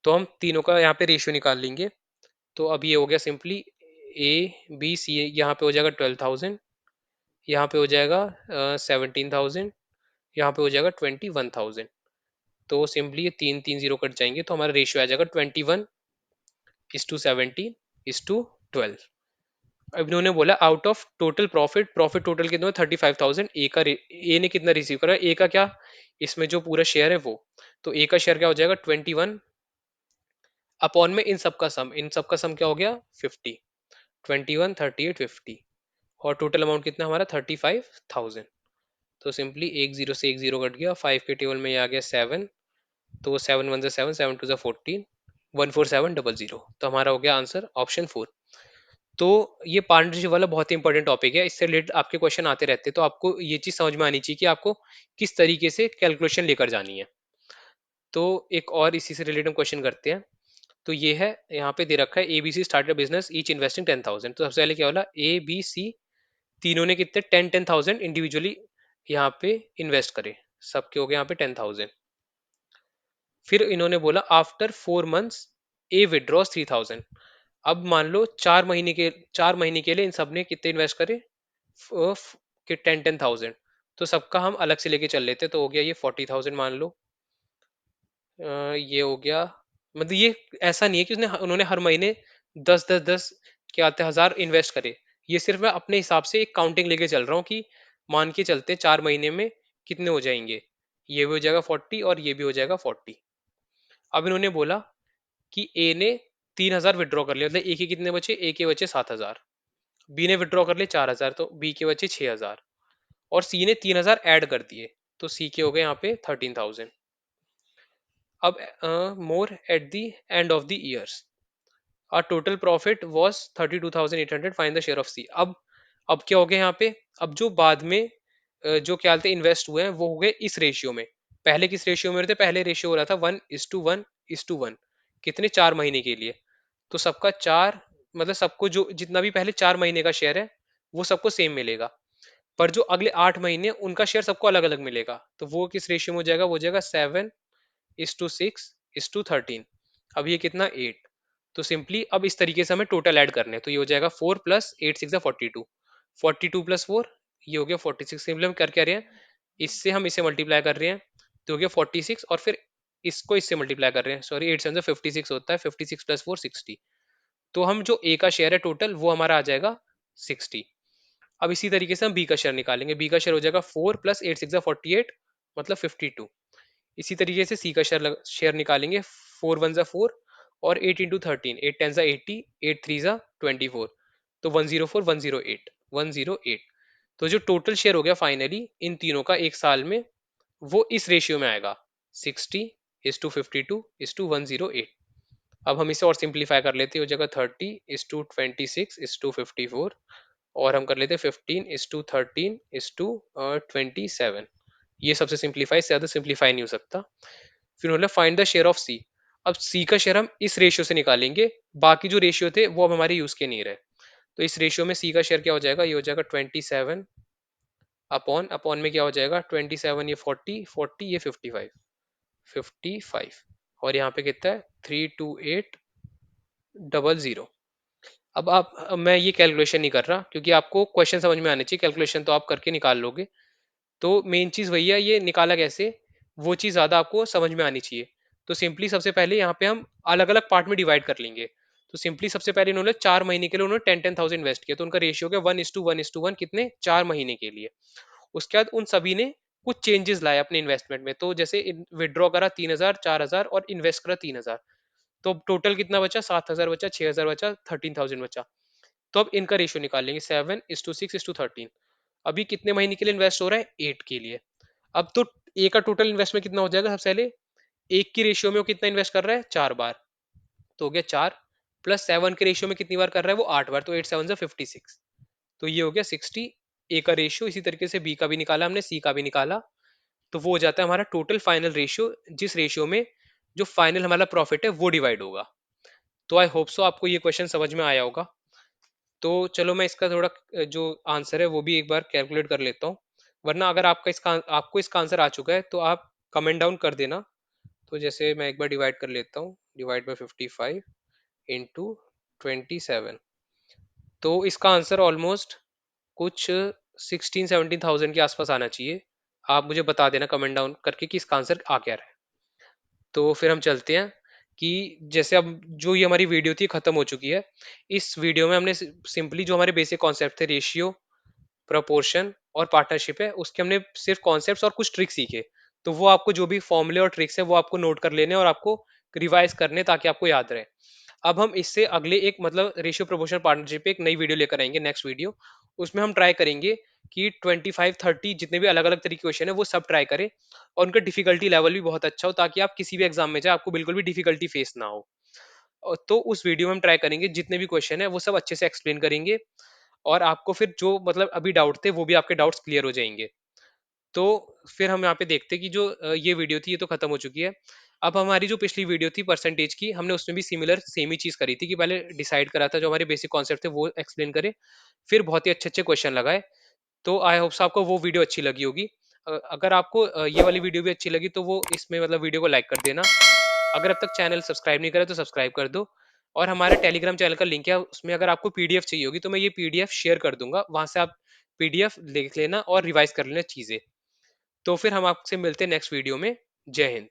Speaker 1: तो हम तीनों का यहाँ पे रेशियो निकाल लेंगे। तो अब ये हो गया सिंपली ए बी सी, यहाँ पे हो जाएगा 12,000, यहाँ पे हो जाएगा 17,000, यहाँ पे हो जाएगा 21,000। तो सिंपली ये 3 3 0 कट जाएंगे, तो हमारा रेशियो आ जाएगा 21:17:12। अब इन्होंने बोला out of total profit, profit total कितना है 35,000, ए ने कितना रिसीव करा, ए का क्या, इसमें जो पूरा शेयर है वो। तो ए का शेयर क्या हो जाएगा 21 अपॉन में इन सब का सम, इन सब का सम क्या हो गया 50। 21 38 50, और टोटल अमाउंट कितना हमारा 35,000। तो सिंपली एक जीरो से एक जीरो कट गया, 5 के टेबल में ये आ गया 7। तो 7 1 7 7 2 14, 14700। तो हमारा हो गया आंसर ऑप्शन 4। तो ये पार्टनरशिप वाला बहुत ही इंपॉर्टेंट टॉपिक है, इससे रिलेटेड आपके क्वेश्चन आते रहते हैं, तो आपको ये चीज समझ में आनी चाहिए कि आपको किस तरीके से कैलकुलेशन लेकर जानी है। तो एक और इसी से रिलेटेड क्वेश्चन करते हैं। तो ये है, यहाँ पे दे रखा है ABC started business each investing 10,000। तो सबसे पहले क्या बोला, ए बी सी तीनों ने कितने 10,000 इंडिविजुअली यहाँ पे इन्वेस्ट करे, सबके हो गए यहाँ पे 10,000। फिर इन्होंने बोला आफ्टर 4 मंथ्स ए विड्रॉस 3,000। अब मान लो 4 महीने के लिए इन सब ने कितने इन्वेस्ट करे, कि 10,000। तो सबका हम अलग से लेके चल लेते, तो हो गया ये 40,000 मान लो। ये हो गया, मतलब ये ऐसा नहीं है कि उसने उन्होंने हर महीने 10 10 10 क्या आते हजार इन्वेस्ट करे। ये सिर्फ मैं अपने हिसाब से एक काउंटिंग लेके चल रहा हूँ कि मान के चलते 4 महीने में कितने हो जाएंगे, ये भी हो जाएगा 40 और ये भी हो जाएगा 40। अब इन्होंने बोला कि ए ने 3,000 विड्रॉ कर लिया, मतलब ए के कितने बचे, ए के बचे 7,000। बी ने विड्रॉ कर लिए 4,000, तो बी के बचे 6,000। और सी ने 3,000 ऐड कर दिए, तो सी के हो गए यहाँ पे 13,000। अब more at the end of the years our total profit was 32,800, find the share of C। अब क्या हो गया यहाँ पे, अब जो बाद में जो क्या बोलते इन्वेस्ट हुए हैं वो हो गए इस रेशियो में। पहले किस रेशियो में रहते, पहले रेशियो हो रहा था 1:1:1, कितने 4 महीने के लिए। तो सबका 4, मतलब सबको जो जितना भी पहले 4 महीने का शेयर है वो सबको सेम मिलेगा। पर जो अगले 8 महीने उनका शेयर सबको अलग अलग मिलेगा, तो वो किस रेशियो में हो जाएगा, वो हो जाएगा 7:6:13। अब ये कितना 8। तो सिंपली अब इस तरीके से हमें टोटल ऐड करने हैं, तो ये हो जाएगा 4 + 8 6 42, 42 + 4 ये हो गया 46। सिंपली हम कर क्या रहे हैं, इससे हम इसे मल्टीप्लाई कर रहे हैं, तो हो गया 46, और फिर इसको इससे मल्टीप्लाई कर रहे हैं, सॉरी 8 7 56 होता है, 56 + 4 60। तो हम जो ए का शेयर है टोटल वो हमारा आ जाएगा 60। अब इसी तरीके से हम बी का शेयर निकालेंगे, बी का शेयर हो जाएगा 4 + 8 6 48, मतलब 52। इसी तरीके से सी का शेयर निकालेंगे, 4 1 = 4 और 8 × 13, 8 10 = 80, 8 3 = 24, तो 104 108 108। तो जो टोटल शेयर हो गया फाइनली इन तीनों का एक साल में, वो इस रेशियो में आएगा 60:52:108। अब हम इसे और सिंप्लीफाई कर लेते हैं, हो जाएगा 30:26:54, और हम कर लेते हैं 15:13:27। ये सबसे सिंप्लीफाई से ज्यादा सिंप्लीफाई नहीं हो सकता। फिर बोला फाइंड द शेयर ऑफ सी। अब सी का शेयर हम इस रेशियो से निकालेंगे, बाकी जो रेशियो थे वो अब हमारे यूज के नहीं रहे। तो इस रेशियो में सी का शेयर क्या हो जाएगा, ये हो जाएगा 27 अपॉन अपॉन में क्या हो जाएगा 27, ये 40 ये 55 और यहाँ पे कितना है 32800। अब मैं ये कैलकुलेशन नहीं कर रहा क्योंकि आपको क्वेश्चन समझ में आने चाहिए, कैलकुलेशन तो आप करके निकाल लोगे। तो मेन चीज वही है, ये निकाला कैसे, वो चीज ज्यादा आपको समझ में आनी चाहिए। तो सिंपली सबसे पहले यहाँ पे हम अलग अलग पार्ट में डिवाइड कर लेंगे। तो सिंपली सबसे पहले इन्होंने 4 महीने के लिए उन्होंने 10,000 इन्वेस्ट किया, तो उनका रेशियो क्या 1:1:1 कितने 4 महीने के लिए। उसके बाद उन सभी ने कुछ चेंजेस लाए अपने इन्वेस्टमेंट में, तो जैसे विड्रॉ करा 3,000 4,000 और इन्वेस्ट करा 3,000, तो टोटल कितना बचा 7,000 बचा, 6,000 बचा, 13,000 बचा। तो अब इनका रेशियो निकाल लेंगे 7:6:13। अभी कितने महीने के लिए इन्वेस्ट हो रहा है 8 के लिए। अब तो ए का टोटल इन्वेस्टमेंट कितना हो जाएगा, सबसे पहले एक की रेशियो में वो कितना इन्वेस्ट कर रहा है 4 बार, तो हो गया 4 प्लस 7 के रेशियो में कितनी बार कर रहा है वो 8 बार, तो 8 7 56, तो ये हो गया 60। ए का रेशियो इसी तरीके से बी का भी निकाला हमने, सी का भी निकाला, तो वो हो जाता है हमारा टोटल फाइनल रेशियो, जिस रेशियो में जो फाइनल हमारा प्रॉफिट है वो डिवाइड होगा। तो आई होप सो आपको ये क्वेश्चन समझ में आया होगा। तो चलो मैं इसका थोड़ा जो आंसर है वो भी एक बार कैलकुलेट कर लेता हूँ, वरना अगर आपको इसका आंसर आ चुका है तो आप कमेंट डाउन कर देना। तो जैसे मैं एक बार डिवाइड कर लेता हूँ, डिवाइड बाय 55 इंटू 27, तो इसका आंसर ऑलमोस्ट कुछ 16-17 थाउजेंड के आसपास आना चाहिए। आप मुझे बता देना कमेंट डाउन करके कि इसका आंसर आ क्या रहा है। तो फिर हम चलते हैं कि जैसे अब जो ये हमारी वीडियो थी खत्म हो चुकी है। इस वीडियो में हमने सिंपली जो हमारे बेसिक कॉन्सेप्ट थे, रेशियो, प्रोपोर्शन और पार्टनरशिप है, उसके हमने सिर्फ कॉन्सेप्ट्स और कुछ ट्रिक्स सीखे। तो वो आपको जो भी फॉर्मूले और ट्रिक्स है वो आपको नोट कर लेने और आपको रिवाइज करने ताकि आपको याद रहे। अब हम इससे अगले एक मतलब रेशियो प्रोपोर्शन पार्टनरशिप पे एक नई वीडियो लेकर आएंगे, नेक्स्ट वीडियो। उसमें हम ट्राई करेंगे कि 25-30 जितने भी अलग अलग तरीके के क्वेश्चन है वो सब ट्राई करें, और उनका डिफिकल्टी लेवल भी बहुत अच्छा हो ताकि आप किसी भी एग्जाम में जाए आपको बिल्कुल भी डिफिकल्टी फेस ना हो। तो उस वीडियो में हम ट्राई करेंगे जितने भी क्वेश्चन है वो सब अच्छे से एक्सप्लेन करेंगे, और आपको फिर जो मतलब अभी डाउट थे वो भी आपके डाउट्स क्लियर हो जाएंगे। तो फिर हम यहाँ पे देखते हैं कि जो ये वीडियो थी ये तो खत्म हो चुकी है। अब हमारी जो पिछली वीडियो थी परसेंटेज की, हमने उसमें भी सिमिलर सेम ही चीज करी थी कि पहले डिसाइड करा था जो हमारे बेसिक कॉन्सेप्ट थे वो एक्सप्लेन करे, फिर बहुत ही अच्छे अच्छे क्वेश्चन लगाए। तो आई होप्स आपको वो वीडियो अच्छी लगी होगी। अगर आपको ये वाली वीडियो भी अच्छी लगी तो वो इसमें मतलब वीडियो को लाइक कर देना। अगर अब तक चैनल सब्सक्राइब नहीं करा तो सब्सक्राइब कर दो, और हमारे टेलीग्राम चैनल का लिंक है, उसमें अगर आपको पीडीएफ चाहिए होगी तो मैं ये पीडीएफ शेयर कर दूंगा, वहां से आप पीडीएफ देख लेना और रिवाइज कर लेना चीजें। तो फिर हम आपसे मिलते हैं नेक्स्ट वीडियो में। जय हिंद।